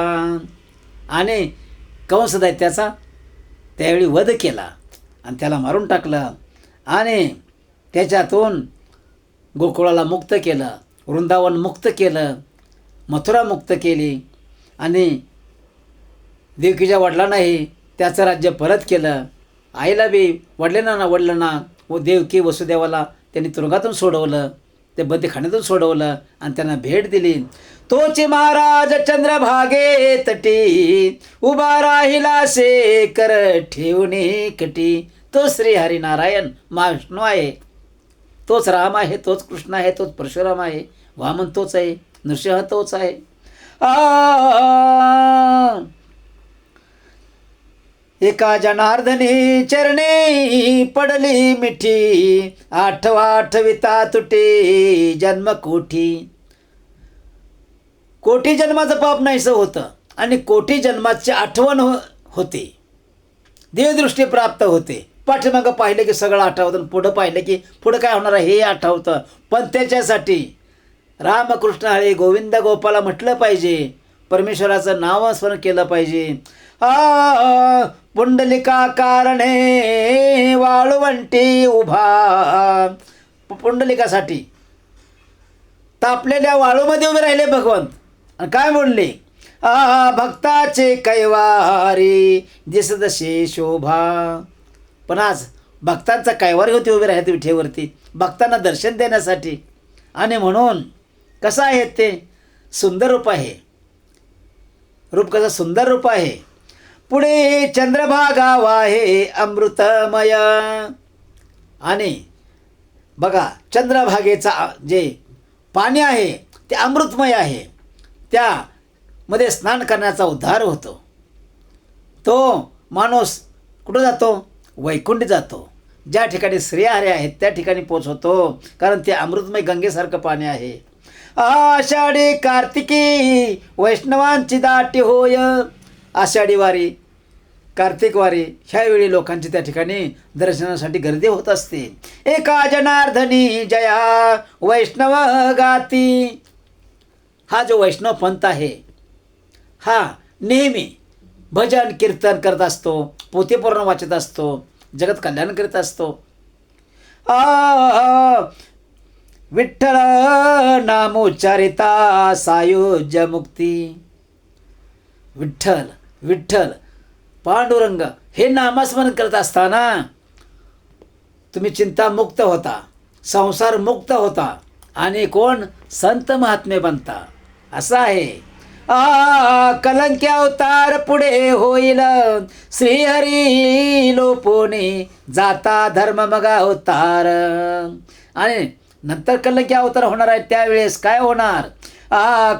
आणि कंस दैत्याचा त्यावेळी वध केला आणि त्याला मारून टाकलं. आणि त्याच्यातून गोकुळाला मुक्त केलं, वृंदावन मुक्त केलं, मथुरा मुक्त केली. आणि देवकीच्या वडिलांनाही त्याचं राज्य परत केलं. आईला बी वडिलांना व देवकी वसुदेवाला त्यांनी तुरुंगातून सोडवलं, ते बंदीखान्यातून सोडवलं आणि त्यांना भेट दिली. तोची महाराज चंद्रभागे तटी उभा राहिला शेकर ठेवणे कटी. तो श्री हरिनारायण महाविष्णू आहे, तोच राम आहे, तोच कृष्ण आहे, तोच परशुराम आहे, वामन तोच आहे, नृसिंह तोच आहे. एका जनार्दनी चरणी पडली मिठी, आठविता तुटे जन्म कोठी. कोटी जन्माचं पाप नाहीसं होतं आणि कोटी जन्माची आठवण होते, देवदृष्टी प्राप्त होते. पाठीमागं पाहिलं की सगळं आठवतं, पुढं पाहिलं की पुढं काय होणार आहे हे आठवतं. पण त्याच्यासाठी रामकृष्ण हरे गोविंद गोपाला म्हटलं पाहिजे, परमेश्वराचं नामस्मरण केलं पाहिजे. पुंडलिका कारणे वाळवंटी उभा. पुंडलिकासाठी तापलेल्या वाळूमध्ये उभे राहिले भगवंत. आणि काय बोलले? भक्ताचे कैवारी दिसतसे शोभा. पण आज भक्तांचा कैवारी होते उभे राहते विठेवरती, भक्तांना दर्शन देण्यासाठी. आणि म्हणून कसं आहे ते सुंदर रूप आहे. रूप कसं सुंदर रूप आहे. पुढे चंद्रभागा वाहे अमृतमय. आणि बघा चंद्रभागेचा जे पाणी आहे ते अमृतमय आहे. त्यामध्ये स्नान करण्याचा उद्धार होतो. तो माणूस कुठं जातो? वैकुंठी जातो. ज्या ठिकाणी श्रीहरी आहेत त्या ठिकाणी पोचवतो, कारण ते अमृतमय गंगेसारखं पाणी आहे. आषाढी कार्तिकी वैष्णवांची दाटी होय. आषाढी वारी, कार्तिक वारी ह्यावेळी लोकांची त्या ठिकाणी दर्शनासाठी गर्दी होत असते. एका जनार्दनी जया वैष्णव गाती. हा जो वैष्णव पंथ आहे हा नेहमी भजन कीर्तन करत असतो, पोथीपूर्ण वाचत असतो, जगत कल्याण करीत असतो. विठ्ठल नामोच्चारिता सायुज्य मुक्ती. विठ्ठल विठ्ठल पांडुरंग हे नामस्मरण करत असताना तुम्ही चिंतामुक्त होता, संसार मुक्त होता आणि कोण? संत महात्मे बनता. असं आहे. कलंकी अवतार पुढे होईल, श्रीहरी लोपोने जाता धर्म मग अवतार. आणि नंतर कलंकी अवतार होणार आहे, त्यावेळेस काय होणार?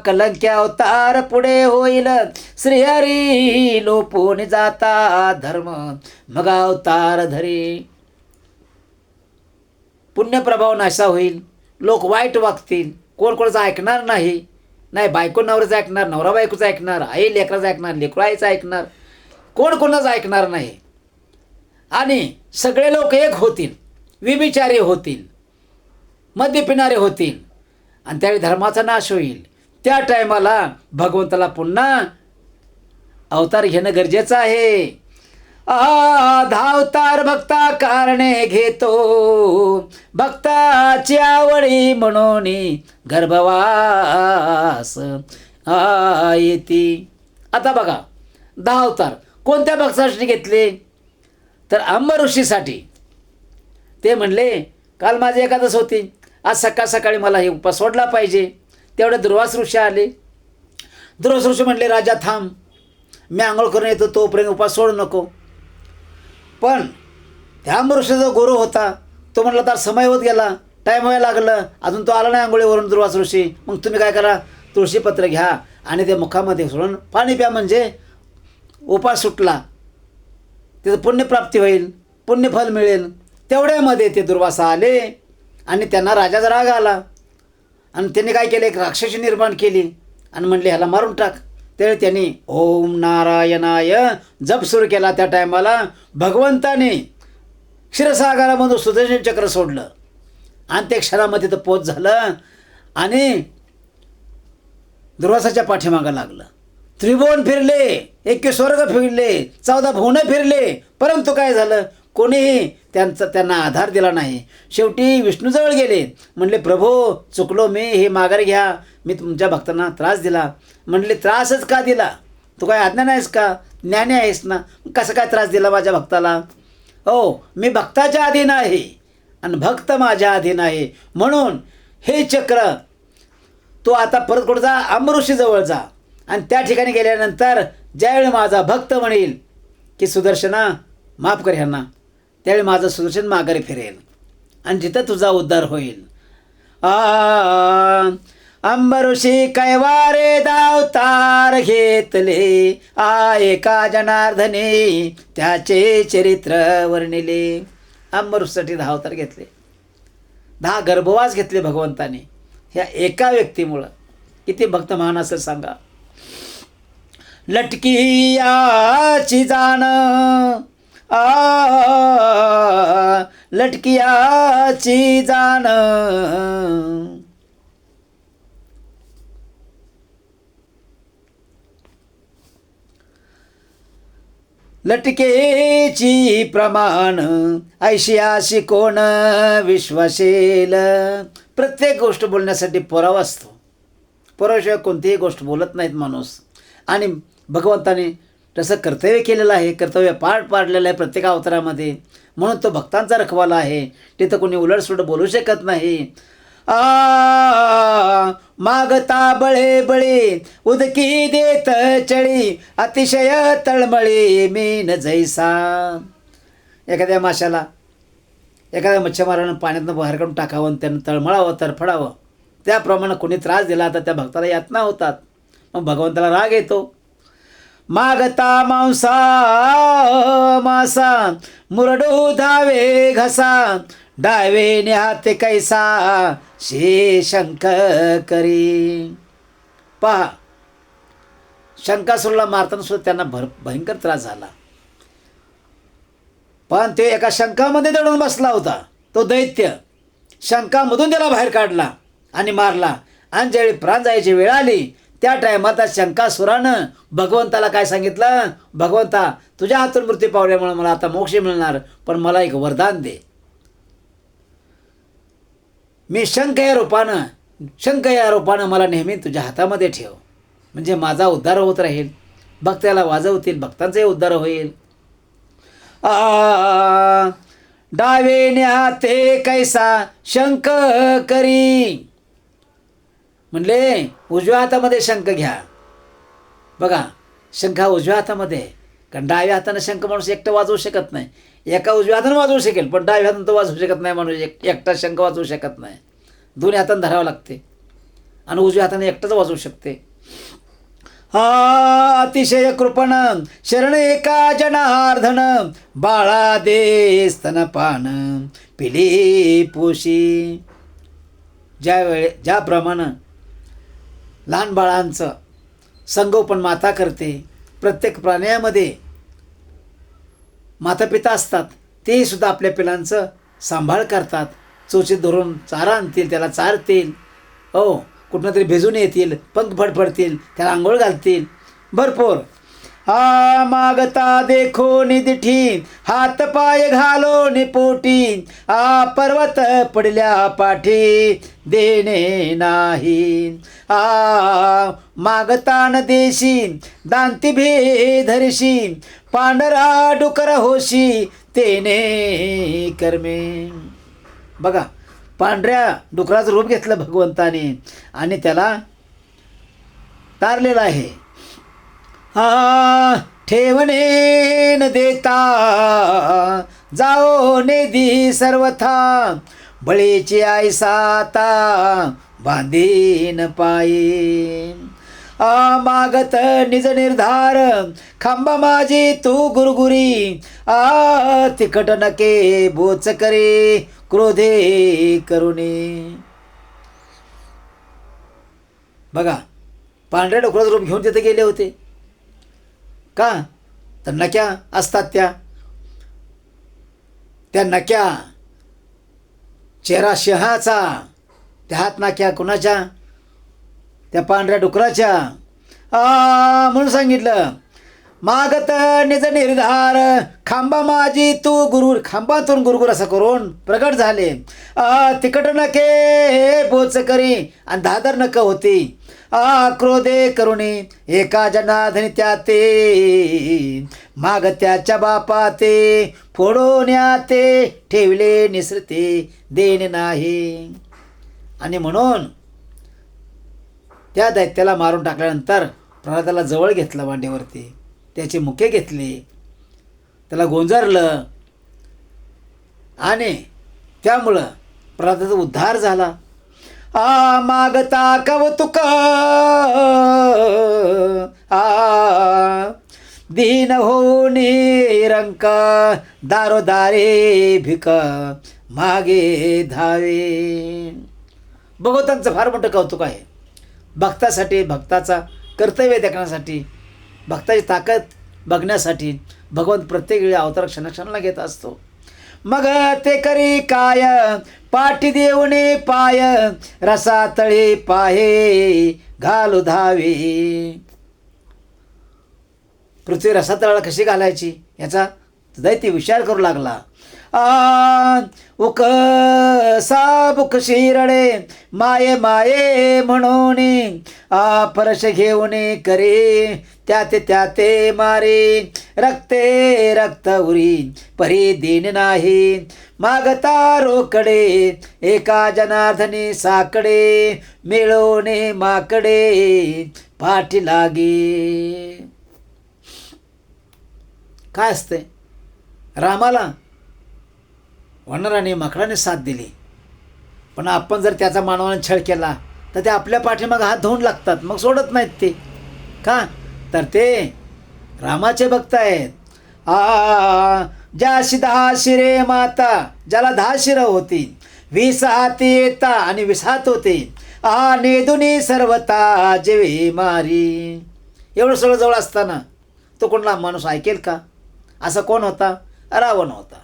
कलंकी अवतार पुढे होईल, श्रीहरी लोपून जाता धर्म मग अवतार धरी. पुण्यप्रभाव नाशा होईल, लोक वाईट वागतील, कोण कोणाचं ऐकणार नाही. नाही बायको नवऱ्याचं ऐकणार, नवरा बायकोचं ऐकणार, आई लेकराचं ऐकणार, लेकरू आईचं ऐकणार, कोण कोणाचं ऐकणार नाही. आणि सगळे लोक एक होतील, विभिचारी होतील, मद्य पिणारे होतील, आणि त्यावेळी धर्माचा नाश होईल. त्या टायमाला भगवंताला पुन्हा अवतार घेणं गरजेचं आहे. धावतार भक्ता कारणे घेतो, भक्ताची आवडी म्हणून गर्भवास येती. आता बघा 10 अवतार कोणत्या भक्तासाठी घेतले? तर अंब ऋषीसाठी. ते म्हणले काल माझी एकादश होती, आज सकाळ सकाळी मला हे उपास सोडला पाहिजे. तेवढे दुर्वास ऋषी आले. दुर्वास ऋषी म्हणले राजा थांब, मी आंघोळ करून येतो, तोपर्यंत उपास सोडू नको. पण त्या अंब ऋषीचा गुरु होता, तो म्हणला तर समय होत गेला, टाईम व्हायला लागलं, अजून तो आला नाही आंघोळीवरून दुर्वास ऋषी. मग तुम्ही काय करा, तुळशीपत्र घ्या आणि ते मुखामध्ये सोडून पाणी प्या, म्हणजे उपास सुटला, त्याचं पुण्यप्राप्ती होईल, पुण्यफल मिळेल. तेवढ्यामध्ये ते दुर्वासा आले आणि त्यांना राजाचा राग आला आणि त्यांनी काय केलं, एक राक्षसी निर्माण केली आणि म्हणले ह्याला मारून टाक. त्यावेळी त्यांनी ओम नारायणाय जप सुरू केला. त्या टायमाला भगवंताने क्षीरसागरामधून सुदर्शन चक्र सोडलं आणि ते क्षणामध्ये तर पोच झालं आणि दुर्वासाच्या पाठीमागं लागलं. त्रिभुवन फिरले, 21 स्वर्ग फिरले, 14 भुवनं फिरले, परंतु काय झालं, कोणीही त्यांना आधार दिला नाही. शेवटी विष्णूजवळ गेले, म्हणले प्रभो चुकलो मी, हे माघार घ्या, मी तुमच्या भक्तांना त्रास दिला. म्हणले त्रासच का दिला, तू काय अज्ञान आहेस का, ज्ञानी आहेस ना, कसं काय त्रास दिला माझ्या भक्ताला? हो, मी भक्ताच्या अधीन आहे आणि भक्त माझ्या अधीन आहे, म्हणून हे चक्र तो आता परत कुठं जा, अंबऋषीजवळ जा आणि त्या ठिकाणी गेल्यानंतर ज्यावेळी माझा भक्त म्हणेल की सुदर्शना माफ कर ह्यांना, त्यावेळी माझं सुदर्शन माघारी फिरेल आणि जिथं तुझा उद्धार होईल. अंबऋषी कैवारे दावतार घेतले, एका जनार्दने त्याचे चरित्र वर्णिले. अंबऋषीसाठी 10 अवतार घेतले, 10 गर्भवास घेतले भगवंताने ह्या एका व्यक्तीमुळं. किती भक्त महान असेल सांगा. लटकी याची जाण, लटकियाची जाण, लटकेची प्रमाण, ऐशियाशी कोण विश्वासेल. प्रत्येक गोष्ट बोलण्यासाठी पुरावा असतो, पुराव्याशिवाय कोणतीही गोष्ट बोलत नाहीत माणूस. आणि भगवंताने तसं कर्तव्य केलेलं आहे, कर्तव्य पाडलेलं आहे प्रत्येक अवतारामध्ये, म्हणून तो भक्तांचा रखवाला आहे. तिथं कोणी उलटसुलट बोलू शकत नाही. मागता बळे बळे उदकी देत चळी, अतिशय तळमळी मीन जैसा. एखाद्या माशाला एखाद्या मच्छीमारानं पाण्यातनं बाहेर काढून टाकावं आणि त्यानं तळमळावं, तरफडावं, त्याप्रमाणे कोणी त्रास दिला तर त्या भक्ताला यातना होतात, मग भगवंताला राग येतो. मागता मांसा मासा मुरडू धावे घसा, डावे न्याते कैसा शे शंख करी. पहा, शंकासुरला मारताना सुद्धा त्यांना भयंकर त्रास झाला, पण ते एका शंखामध्ये दडून बसला होता. तो दैत्य शंखामधून त्याला बाहेर काढला आणि मारला. आणि ज्यावेळी प्राण जायची वेळ आली त्या टायमात शंकासुरानं भगवंताला काय सांगितलं, भगवंता तुझ्या हातून मृत्यू पावल्यामुळे मला आता मोक्ष मिळणार, पण मला एक वरदान दे. मी शंख या रूपानं मला नेहमी तुझ्या हातामध्ये ठेव, म्हणजे माझा उद्धार होत राहील, भक्ताला वाजवतील, भक्तांचाही उद्धार होईल. डावे न्याते कैसा शंख करी, म्हणले उजव्या हातामध्ये शंख घ्या. बघा, शंख हा उजव्या हातामध्ये आहे, कारण डाव्या हातानं शंख माणूस एकटं वाजवू शकत नाही. एका उजव्या हातानं वाजवू शकेल, पण डाव्या हातानं तो वाजवू शकत नाही माणूस, एकटा शंख वाजवू शकत नाही. दोन्ही हाताने धरावं लागते आणि उजव्या हाताने एकटाच वाजवू शकते. अतिशय कृपण शरण एका जनार्दन, बाळा दे स्तनपान पिली पोशी. ज्याप्रमाणे लहान बाळांचं संगोपन माता करते, प्रत्येक प्राण्यामध्ये मातापिता असतात, ते सुद्धा आपल्या पिलांचं सांभाळ करतात. चोचीत धरून चारा आणतील, त्याला चारतील, हो कुठनं तरी भिजून येतील, पंख फडफडतील, त्याला आंघोळ घालतील, भरपूर. मागता देखो निदिठी, हात पाय घालो निपोटी, पर्वत पडल्या पाठी देणे नाही. मागता न देशी दांती भे धरशी, पांढरा डुकर होशी तेने कर्मे. बघा, पांढऱ्या डुकराचं रूप घेतलं भगवंताने आणि त्याला तारलेलं आहे. ठेवणे न देता जाओ नेदी सर्वथा, बळीची आई साता बांधीन पायी. मागत निज निर्धार खांबा माझी तू गुरगुरी, तिखट नके बोच करे क्रोधे करुणे. बघा, पांढऱ्या डोकराचं रूप घेऊन तिथे गेले होते का? तर नक्या असतात त्या नक्या, चेहरा सिंहाचा, त्या हात नाक्या कुणाच्या? त्या पांढऱ्या डुकराच्या. म्हणून सांगितलं, मागत निज निर्धार खांबा माझी तू गुरुर, खांबातून गुरुगुर असं करून प्रगट झाले. तिकट नके बोच करी आणि दादर नक होती, क्रोधे करुणी एका जनाधनी त्या ते, माग त्याच्या बापा ते फोडोन्या ते, ठेवले निसरते देणे नाही. आणि म्हणून त्या दैत्याला मारून टाकल्यानंतर प्रल्हादाला जवळ घेतलं मांडीवरती, त्याचे मुके घेतले, त्याला गोंजारलं आणि त्यामुळं प्रल्हादाचा उद्धार झाला. मागता कौतुक दीन हो निरंक, दारोदारे भिक मागे धावे. भगवंतांचं फार मोठं कौतुक आहे. भक्तासाठी, भक्ताचा कर्तव्य दाखवण्यासाठी, भक्ताची ताकद बघण्यासाठी भगवंत प्रत्येक वेळी अवतार क्षणाक्षणाला घेत असतो. मग ते करी काय पाठी देऊने पाय, रसा तळी पाहे घालू धावे. पृथ्वी रसातळाला कशी घालायची याचा दैत्य विचार करू लागला. उक साबुक शिरडे माये माये म्हणून, परश घेऊन करे त्याते मारे, रक्ते रक्त उरी परी दिन नाही. मागता रोकडे एका जनार्दनी साकडे, मिळवणे माकडे पाठी लागे. काय असते? रामाला वानराने माकडाने साथ दिली, पण आपण जर त्याचा मानवाने छळ केला तर ते आपल्या पाठीमाग हात धुवून लागतात, मग सोडत नाहीत ते. का? तर ते रामाचे भक्त आहेत. ज्याशी 10 शिरे माता, ज्याला 10 शिरं होती, 20 हाती येता आणि 20 हात होते, नेदुनी सर्वता जेवे मारी. एवढं सगळं जवळ असताना तो कोणाला माणूस ऐकेल का? असा कोण होता? रावण होता.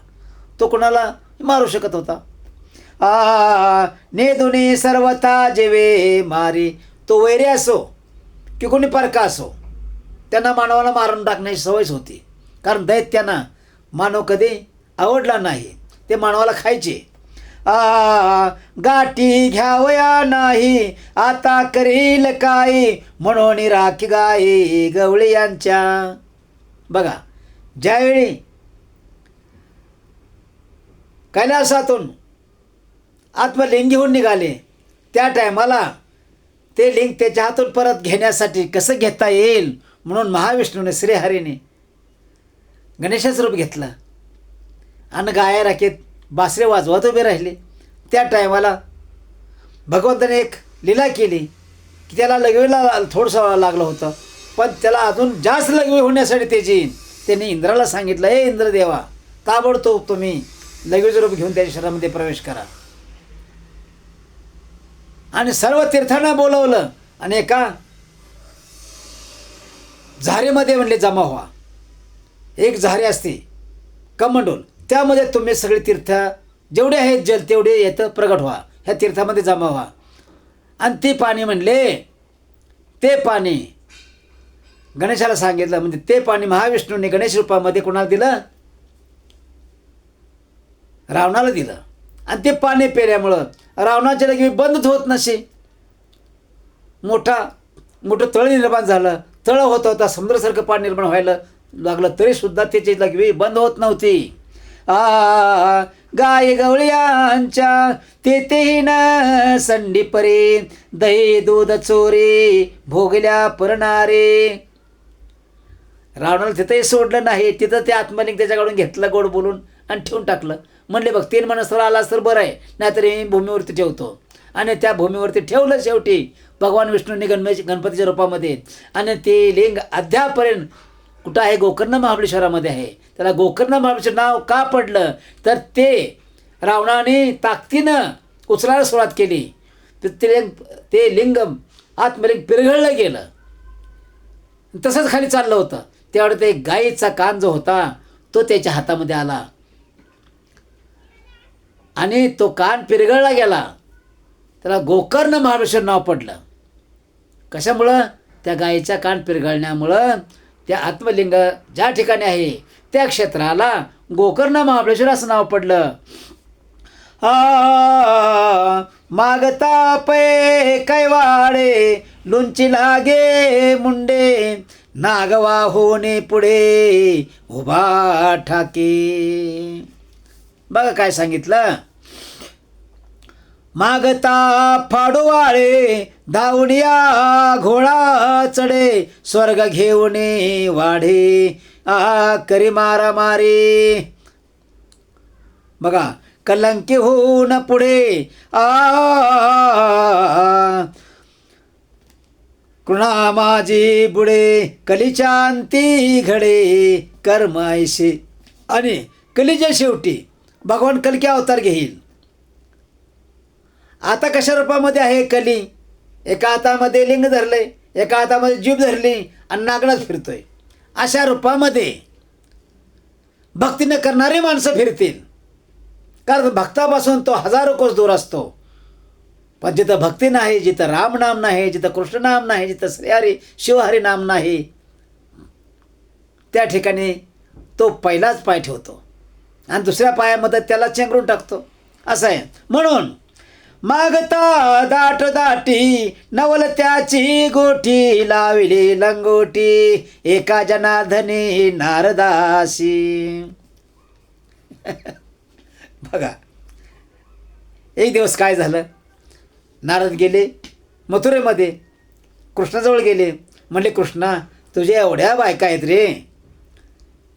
तो कोणाला मारू शकत होता? नेदुनी सर्वथा जेवे मारी. तो वैरी असो की कोणी परका असो, त्यांना मानवाला मारून टाकण्याची सवयच होती. कारण दैत्यांना मानव कधी आवडला नाही, ते मानवाला खायचे. गाठी घ्यावया नाही आता करील काय, म्हणून राखी गाई गवळी यांच्या. बघा, ज्यावेळी कैलासातून आत्मलिंग घेऊन निघाले, त्या टायमाला ते लिंग त्याच्या हातून परत घेण्यासाठी कसं घेता येईल म्हणून महाविष्णूने, श्रीहरीने गणेशाचं रूप घेतलं आणि गाया राखेत बासरे वाजवत उभे राहिले. त्या टायमाला भगवंताने एक लीला केली की त्याला लघवीला थोडंसं लागलं होतं, पण त्याला अजून जास्त लघवी होण्यासाठी त्यांनी इंद्राला सांगितलं, हे इंद्रदेवा, ताबडतोब तुम्ही लघवीचं रूप घेऊन त्याच्या शरीरामध्ये प्रवेश करा. आणि सर्व तीर्थांना बोलवलं आणि एका झारीमध्ये म्हणले जमा व्हा. एक झारी असते कमंडोल, त्यामध्ये तुम्ही सगळे तीर्थ जेवढे आहेत जल तेवढे येतं प्रगट व्हा, ह्या तीर्थामध्ये जमा व्हा. आणि ते पाणी म्हणले, ते पाणी गणेशाला सांगितलं, म्हणजे ते पाणी महाविष्णूंनी गणेश रूपामध्ये कोणाला दिलं? रावणाला दिलं. आणि ते पाणी पेल्यामुळं रावणाच्या लगे बंदच होत नसे. मोठं तळ निर्माण झालं. तळ होता समुद्रासारखं पाणी निर्माण व्हायला लागलं, तरीसुद्धा त्याची लगवी बंद होत नव्हती. गाय गवळ्यांच्या तेथेही न संडी परे, दही दूध चोरी भोगल्या परणारे. रावणाला तिथंही सोडलं नाही. तिथं ते आत्मलिंग त्याच्याकडून घेतलं गोड बोलून आणि ठेवून टाकलं. म्हणले बघ, 3 मनस्तर आलास तर बरं आहे, नाहीतर मी भूमीवरती ठेवतो. आणि त्या भूमीवरती ठेवलं शेवटी भगवान विष्णूंनी गणपतीच्या रूपामध्ये. आणि ते लिंग अद्यापर्यंत कुठं आहे? गोकर्ण महाबळेश्वरामध्ये आहे. त्याला गोकर्ण महाबळेश्वर नाव का पडलं? तर ते रावणाने ताकदीनं उचलायला सुरुवात केली, तर ते लिंग आत्मलिंग पिरघळलं गेलं. तसंच खाली चाललं होतं. त्यावेळी ते गायीचा कान जो होता तो त्याच्या हातामध्ये आला आणि तो कान पिरघळला गेला. त्याला गोकर्ण महाबळेश्वर नाव पडलं. कशामुळं? त्या गायीचा कान पिरघळण्यामुळं. त्या आत्मलिंग ज्या ठिकाणी आहे त्या क्षेत्राला गोकर्ण महाबळेश्वर असं नाव पडलं. मागता पै कैवाडे लुंची लागे मुंडे, नागवा होणे पुढे उभा ठाके. बघा काय सांगितलं. मागता फाडोवाळे धावडिया घोळा चढे, स्वर्ग घेऊने वाढे करी मारा मारे. बघा, कलंकी होऊन पुढे कृणा माझी बुडे, कलीच्या अंती घडे कर्म ऐसे. आणि कलीच्या शेवटी भगवान कल्की अवतार घेईल. आता कशा रूपामध्ये आहे कली? एका हातामध्ये लिंग धरले, एका हातामध्ये जीभ धरली आणि नागडाच फिरतोय. अशा रूपामध्ये भक्तीनं करणारी माणसं फिरतील. कारण भक्तापासून तो हजारो कोस दूर असतो. पण जिथं भक्ती नाही, जिथं राम नाम नाही, जिथं कृष्ण नाम नाही, जिथं श्रीहरी शिवहरी नाम नाही, त्या ठिकाणी तो पहिलाच पाय ठेवतो आणि दुसऱ्या पायामध्ये त्याला चेंगरून टाकतो. असं आहे. म्हणून मागता दाट दाटी नवल त्याची गोठी, लाविली लंगोटी एका जनार्दनी नारदासी. बघा, एक दिवस काय झालं, नारद गेले मथुरेमध्ये, कृष्णाजवळ गेले. म्हणले, कृष्णा, तुझ्या एवढ्या बायका आहेत रे,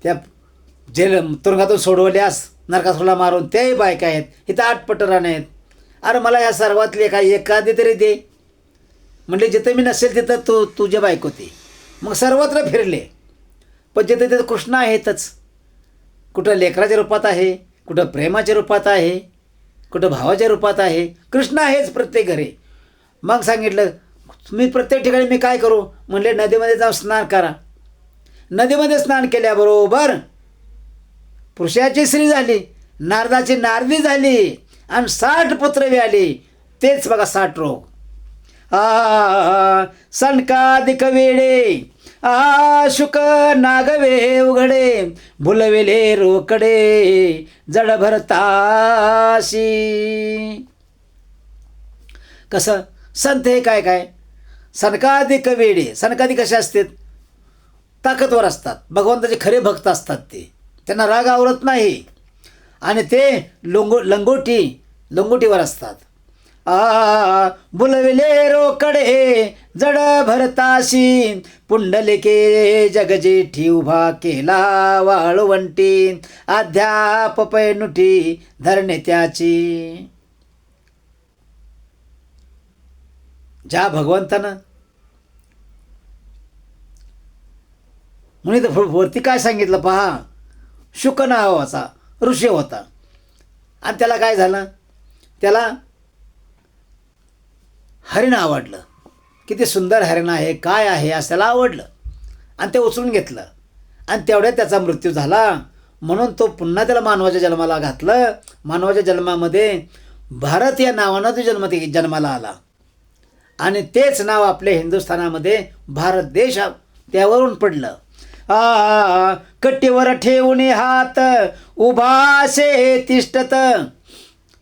त्या तुरुंगातून सोडवल्यास नरकासुरला मारून, त्याही बायका आहेत, इथं 8 पटराने आहेत. अरे मला ह्या सर्वातली एखादी तरी दे. म्हणले, जिथं मी नसेल तिथं तुझ्या बायको होती. मग सर्वत्र फिरले, पण जिथं तिथं कृष्ण आहेतच. कुठं लेकराच्या रूपात आहे, कुठं प्रेमाच्या रूपात आहे, कुठं भावाच्या रूपात आहे. कृष्ण आहेच प्रत्येक घरी. मग सांगितलं, मी प्रत्येक ठिकाणी मी काय करू? म्हणले, नदीमध्ये जाऊन स्नान करा. नदीमध्ये स्नान केल्याबरोबर पुरुषाची स्त्री झाली, नारदाची नारदी झाली आणि 60 पुत्रवी आली. तेच बघा 60 रोग. सनकादिक वेळे शुक नागवे उघडे, भुलविले रोकडे जड भरताशी. कसं संत हे काय सनकादिक वेळे. सनकादी कसे असतात? ताकदवर असतात, भगवंताचे खरे भक्त असतात. ते त्यांना राग आवरत नाही आणि ते लंगोटीवर असतात. बुलविले रोकडे जड भरताशी, पुंडलिके जगजेठी उभा केला वाळवंटी, अध्याप पैनुठी धरणे त्याची. ज्या भगवंतानं म्हणून तर वरती काय सांगितलं पहा, शुक नावाचा ऋषी होता आणि त्याला काय झालं, त्याला हरिण आवडलं. किती सुंदर हरिण आहे, काय आहे असं त्याला आवडलं आणि ते उचलून घेतलं आणि तेवढ्यात त्याचा मृत्यू झाला. म्हणून तो पुन्हा त्याला मानवाच्या जन्माला घातलं. मानवाच्या जन्मामध्ये भारत या नावानं तो जन्माला आला आणि तेच नाव आपल्या हिंदुस्थानामध्ये भारत देश त्यावरून पडलं. कट्टीवर ठेवून हात उभासे तिष्ठत.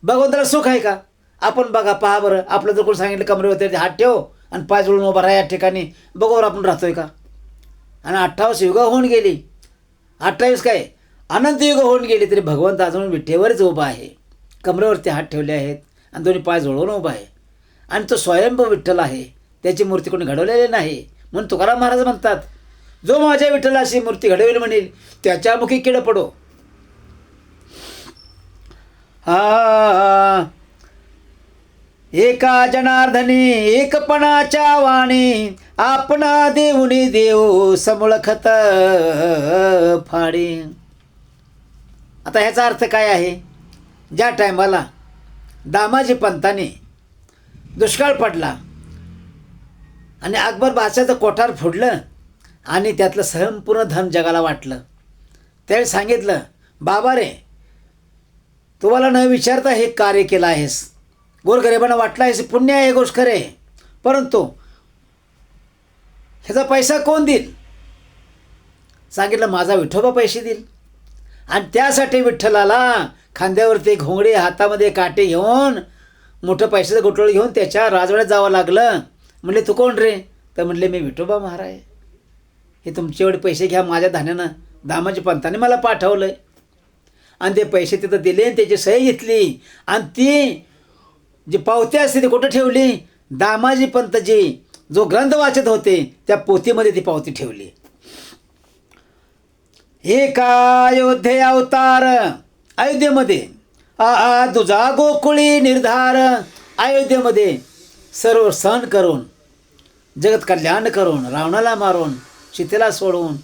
भगवंताला सुख आहे का? आपण बघा, पहा बरं, आपलं जर कोण सांगितलं कमरेवरती हात ठेव आणि पाय जोडून उभा राहा या ठिकाणी, बघावर आपण राहतोय का? आणि 28 युग होऊन गेली, 28 काय अनंत युग होऊन गेली, तरी भगवंत अजून विठेवरच उभा आहे. कमरेवरती हात ठेवले आहेत आणि दोन्ही पाय जोडून उभा आहे आणि तो स्वयंभू विठ्ठल आहे. त्याची मूर्ती कोणी घडवलेली नाही. म्हणून तुकाराम महाराज म्हणतात, जो माझ्या विठ्ठलाची मूर्ती घडवेल म्हणेल त्याच्या मुखी किड पडो. एका जनार्दनी एकपणाच्या वाणी, आपणा देऊनी देऊ समूळखत फाडी. आता ह्याचा अर्थ काय आहे? ज्या टायमाला दामाजी पंताने दुष्काळ पडला आणि अकबर बादशाचं कोठार फोडलं आणि त्यातलं संपूर्ण धन जगाला वाटलं, त्यावेळी सांगितलं, बाबा रे, तुम्हाला न विचारता हे कार्य केलं आहेस, गोरगरिबांना वाटलं आहेस, पुण्य आहे, गोष्ट खरे, परंतु ह्याचा पैसा कोण देईल? सांगितलं, माझा विठोबा पैसे देईल. आणि त्यासाठी विठ्ठलाला खांद्यावरती घोंगडी, हातामध्ये काटे घेऊन मोठं पैशाचं गोटोळ घेऊन त्याच्या राजवाड्यात जावं लागलं. म्हणले, तू कोण रे? तर म्हणले, मी विठोबा महाराज. हे तुमचे एवढे पैसे घ्या माझ्या धान्यानं, दामाजी पंताने मला पाठवलं आहे. आणि ते पैसे तिथं दिले आणि त्याची सही घेतली आणि ती जी पावती असते ती कुठं ठेवली? दामाजी पंतजी जो ग्रंथ वाचत होते त्या पोथीमध्ये ती पावती ठेवली. एका अयोध्ये अवतार, अयोध्येमध्ये तुझा गोकुळी निर्धार. अयोध्येमध्ये सर्व सण करून, जगत कल्याण करून, रावणाला मारून, सीतेला सोडून,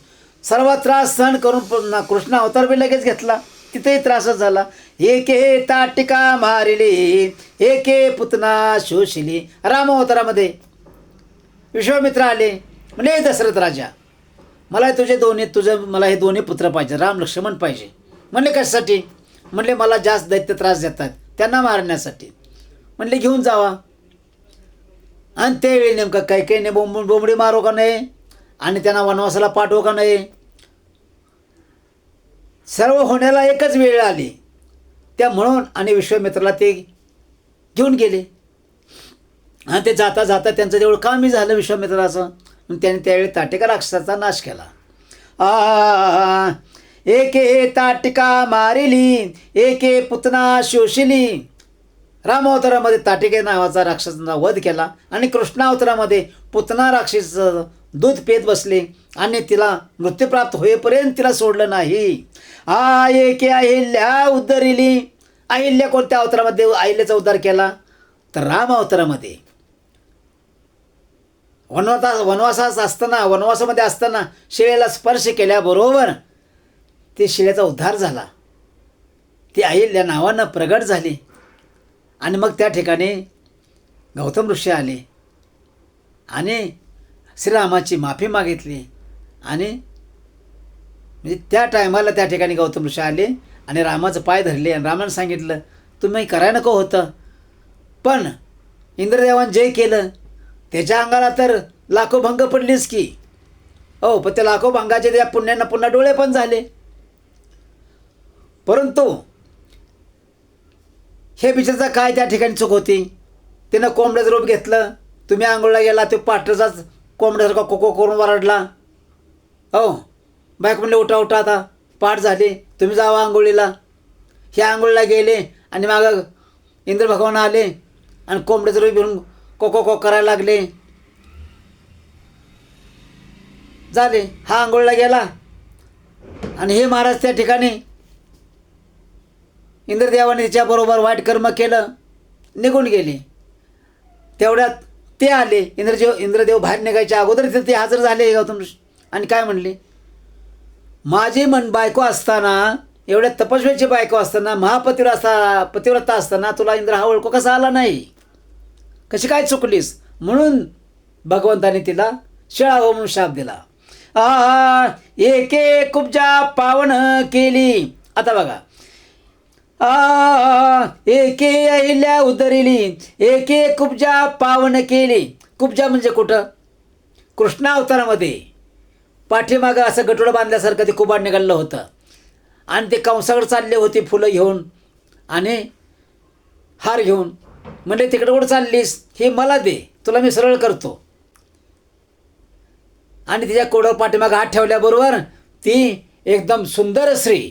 सर्व त्रास सहन करून कृष्ण अवतार बी लगेच घेतला. तिथेही त्रासच झाला. एके ताटिका मारिली, एके पुतना शोषिली. राम अवतारामध्ये विश्वामित्र आले, म्हणजे दशरथ राजा, मला मला हे दोन्ही पुत्र पाहिजे, राम लक्ष्मण पाहिजे. म्हणले कशासाठी? म्हणले मला जास्त दैत्य त्रास देतात, त्यांना मारण्यासाठी. म्हणले घेऊन जावा. आणि त्यावेळी नेमकं काही बोंबडी मारो का नाही आणि त्यांना वनवासाला पाठवू का नाही, सर्व होण्याला एकच वेळ आली. त्या म्हणून आणि विश्वामित्राला ते घेऊन गेले आणि ते जाता जाता त्यांचं जेवढं कामही झालं विश्वामित्राचं. त्याने त्यावेळी ताटिका राक्षसाचा नाश केला. एके ताटिका मारिली, एके पुतना शोषिली. राम अवतारामध्ये ताटिके नावाचा राक्षसाचा वध केला आणि कृष्ण अवतारामध्ये पुतना राक्षसाचं दूध पेत बसले आणि तिला मृत्यूप्राप्त होईपर्यंत तिला सोडलं नाही. एके अहिल्या उद्धरिली. अहिल्या कोणत्या अवतारामध्ये अहिल्याचा उद्धार केला? तर राम अवतारामध्ये. वनवासामध्ये असताना शिळेला स्पर्श केल्याबरोबर ते शिळेचा उद्धार झाला. ती अहिल्या नावानं प्रगट झाली आणि मग त्या ठिकाणी गौतम ऋषी आले आणि श्रीरामाची माफी मागितली. आणि म्हणजे त्या टायमाला त्या ठिकाणी गौतम ऋषी आले आणि रामाचं पाय धरले आणि रामानं सांगितलं, तुम्ही करायला नको होतं, पण इंद्रदेवानं जय केलं, त्याच्या अंगाला तर लाखो भंग पडलीच की. हो, पण त्या लाखो भंगाचे त्या पुण्यांना पुन्हा डोळे पण झाले. परंतु हे बिचाराचा काय त्या ठिकाणी चूक होती? त्यानं कोंबड्याचं रूप घेतलं. तुम्ही आंघोळला गेला, तो पाठचाच कोंबड्यासारखा कोको करून वरडला. हो, बायक म्हणले, उठा उठा, आता पाठ झाली, तुम्ही जावा आंघोळीला. हे आंघोळीला गेले आणि मागं इंद्र भगवान आले आणि कोंबड्याचं रूप घेऊन कोको करायला लागले. झाले, हा आंघोळीला गेला आणि हे महाराज त्या ठिकाणी इंद्रदेवाने त्याच्याबरोबर वाईट कर्म केलं, निघून गेले. तेवढ्यात ते आले. इंद्रदेव बाहेर निघायच्या अगोदर ते हजर झाले गौतम ऋषी. आणि काय म्हणले, माझी बायको असताना, एवढ्या तपस्व्याची बायको असताना, पतिव्रता असताना तुला इंद्र हा ओळखू कसा आला नाही, कशी काय चुकलीस? म्हणून भगवंताने तिला शिळा हो म्हणून शाप दिला. एके कुब्जा पावन केली. आता बघा, एके अहिल्या उदरिली, एके कुब्जा पावन केली. कुब्जा म्हणजे कुठं? कृष्णा अवतारामध्ये पाठीमागं असं गटोडं बांधल्यासारखं ते कुबाड निघालं होतं आणि ते कंसाकडे चालले होते फुलं घेऊन आणि हार घेऊन. म्हणजे तिकडे कुठं चाललीस, हे मला दे, तुला मी सरळ करतो. आणि तिच्या कोडावर पाठीमागं हात ठेवल्याबरोबर ती एकदम सुंदर स्त्री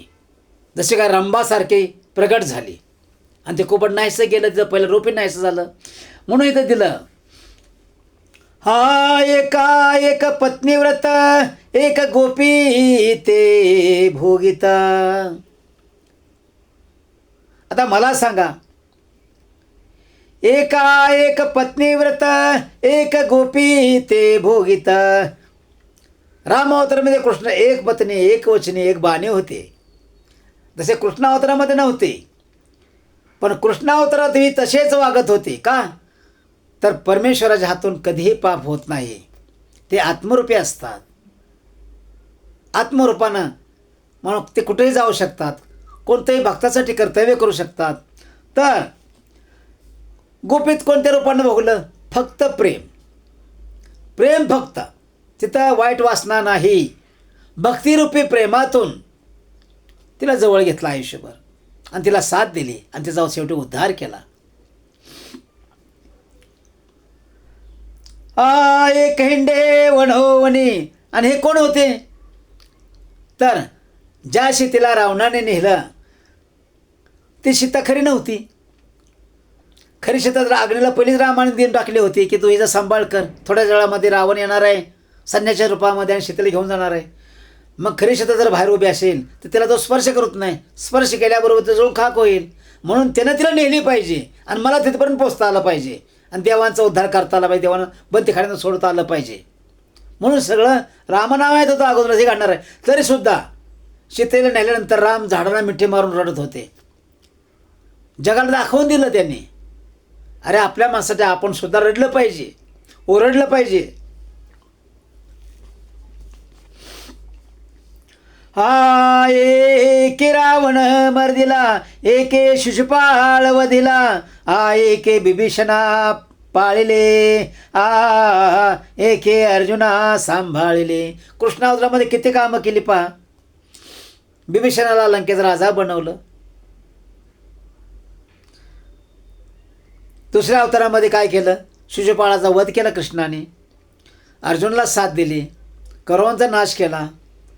जशी काय रंभासारखी प्रगट झाली आणि ते कुबड नाहीसं गेलं, तिचं पहिलं रूपी नाहीसं झालं. म्हणून इथं दिलं, एक पत्नीव्रत एक गोपी ते भोगिता. आता मला सांगा, एक पत्नीव्रत एक गोपी ते भोगिता. राम अवतारामध्ये कृष्ण एक पत्नी एक वचनी एक बाणी होते, जसे कृष्णावतारामध्ये नव्हते. पण कृष्णावतारातही तसेच वागत होते. का तर परमेश्वराच्या हातून कधीही पाप होत नाही. ते आत्मरूपी असतात. आत्मरूपानं म्हणून ते कुठेही जाऊ शकतात, कोणत्याही भक्तासाठी कर्तव्य करू शकतात. तर गोपीत कोणत्या रूपानं भोगलं? फक्त प्रेम. प्रेम फक्त, तिथं वाईट वासना नाही. भक्तिरूपी प्रेमातून तिला जवळ घेतलं आयुष्यभर आणि तिला साथ दिली आणि तिचा शेवटी उद्धार केला. एक हिंडे वनोवनी. आणि हे कोण होते? तर ज्या सीतेला रावणाने नेलं ती सीता खरी नव्हती. खरी सीता तर अग्नीला पहिलीच रामाने देऊन टाकली होती की तू हिचा सांभाळ कर, थोड्या वेळामध्ये रावण येणार आहे सैन्याच्या रूपामध्ये आणि सीतेला घेऊन जाणार आहे. मग खरी सीता जर बाहेर उभी असेल तर तिला तो स्पर्श करत नाही, स्पर्श केल्याबरोबर ते जळून खाक होईल. म्हणून त्यानं तिला नेली पाहिजे आणि मला तिथपर्यंत पोचता आलं पाहिजे आणि देवांचा उद्धार करता आला पाहिजे, देवानं बंदीखान्यातून सोडता आलं पाहिजे. म्हणून सगळं रामनाव आहेत होतं अगोदर हे काढणार आहे. तरीसुद्धा सीतेला नेल्यानंतर राम झाडाला मिठी मारून रडत होते. जगाला दाखवून दिलं त्यांनी, अरे आपल्या माणसासाठी आपण सुद्धा रडलं पाहिजे, ओरडलं पाहिजे. एके रावण मर्दिला, एके शिशुपाळ वधिला, एके बिभीषणा पाळिले, एके अर्जुना सांभाळिले. कृष्णावतारामध्ये किती कामं केली पहा. बिभीषणाला लंकेचा राजा बनवलं. दुसऱ्या अवतारामध्ये काय केलं? शिशुपाळाचा वध केला कृष्णाने, अर्जुनला साथ दिली, कौरवांचा नाश केला,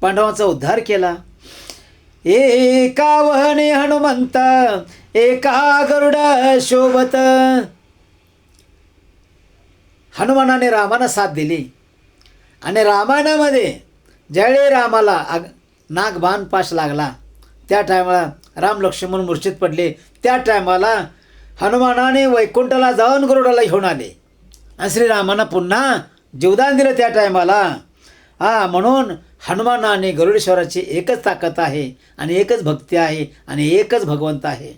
पांडवांचा उद्धार केला. एका वहने हनुमंत, एका गरुड शोभत. हनुमानाने रामाना साथ दिली आणि रामायणामध्ये ज्यावेळी रामाला नागबाण पाश लागला त्या टायमाला राम लक्ष्मण मूर्छित पडले. त्या टायमाला हनुमानाने वैकुंठाला जाऊन गरुडाला घेऊन आले आणि श्रीरामांना पुन्हा जीवदान दिलं त्या टायमाला. म्हणून हनुमानाने गरुडेश्वराची एकच ताकद आहे आणि एकच भक्ती आहे आणि एकच भगवंत आहे.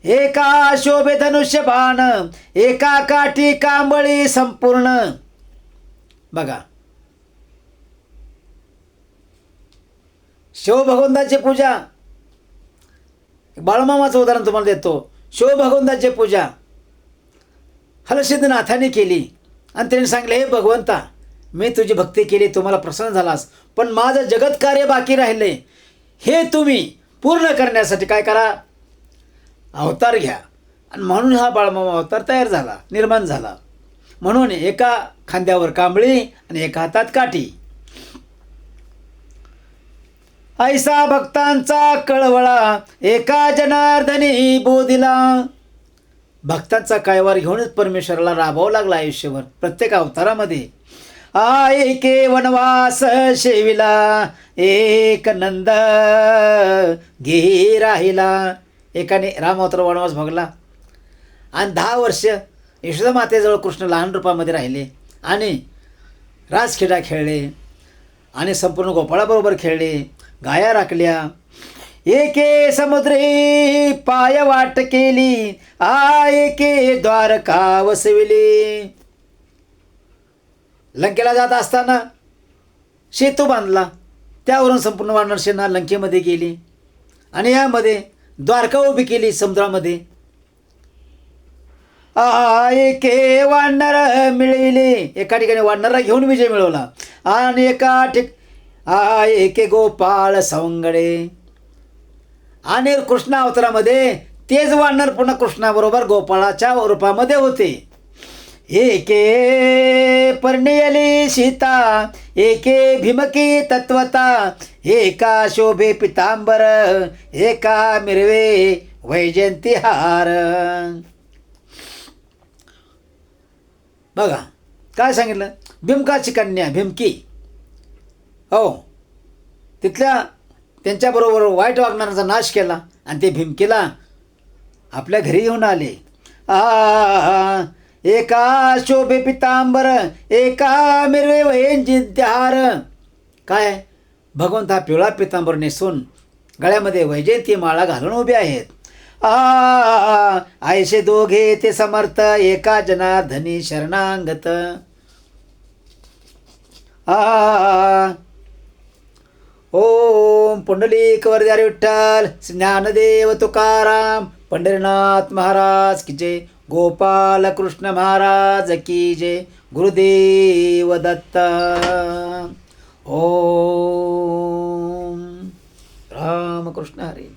एका शोभे धनुष्य बाण, एका काठी कांबळी संपूर्ण. बघा, शिवभगवंताची पूजा, बाळमामाचं उदाहरण तुम्हाला देतो. शिवभगवंताची पूजा हलसिद्धनाथाने केली आणि त्याने सांगले, हे भगवंता, मी तुझी भक्ती केली, तुम्हाला प्रसन्न झालास, पण माझं जगत कार्य बाकी राहिले, हे तुम्ही पूर्ण करण्यासाठी काय करा, अवतार घ्या. आणि म्हणून हा बाळमामा अवतार तयार झाला, निर्माण झाला. म्हणून एका खांद्यावर कांबळी आणि एका हातात काठी. ऐसा भक्तांचा कळवळा, एका जनार्दनी बोधिला. भक्तांचा कायवार घेऊनच परमेश्वराला राबावं लागला आयुष्यभर प्रत्येक अवतारामध्ये. एके वनवास शेविला, एक नंद घे राहिला. एकाने राम अवतार वनवास भोगला आणि 10 वर्ष यशोदा मातेजवळ कृष्ण लहान रूपामध्ये राहिले आणि राजखेडा खेळले आणि संपूर्ण गोपाळाबरोबर खेळले, गाया राखल्या. एके समुद्री पाय वाट केली, एके द्वारका वसविली. लंकेला जात असताना सेतू बांधला, त्यावरून संपूर्ण वानर सेना लंकेमध्ये गेली आणि यामध्ये द्वारका उभी केली समुद्रामध्ये. एके वानर मिळविले, एका ठिकाणी वानराला घेऊन विजय मिळवला आणि एके गोपाळ सवंगडे. आणि कृष्ण अवतारामध्ये तेच वानर पुन्हा कृष्णाबरोबर गोपाळाच्या रूपामध्ये होते. एके पर्णियली सीता, एके भीमकी तत्वता, एका शोभे पितांबर, एका मिरवे वैजयंती हार. बघा काय सांगितलं, भीमकाची कन्या भीमकी, हो तिथल्या त्यांच्याबरोबर वाईट वागणाऱ्यांचा नाश केला आणि ते भीमकीला आपल्या घरी घेऊन आले. एका शोभे पितांबर, एका मिरवे वैजयंतीहार. काय भगवंत हा पिवळा पितांबर नेसून गळ्यामध्ये वैजयंती माळा घालून उभे आहेत. आयशे दोघे ते समर्थ, एका जनार्दनी शरणांगत. ओम पुंडलिक वरदारी विठ्ठल, ज्ञानदेव तुकाराम, पंढरीनाथ महाराज की जय, गोपाल कृष्ण महाराज की जय, गुरुदेव दत्त. ओम राम कृष्ण हरी.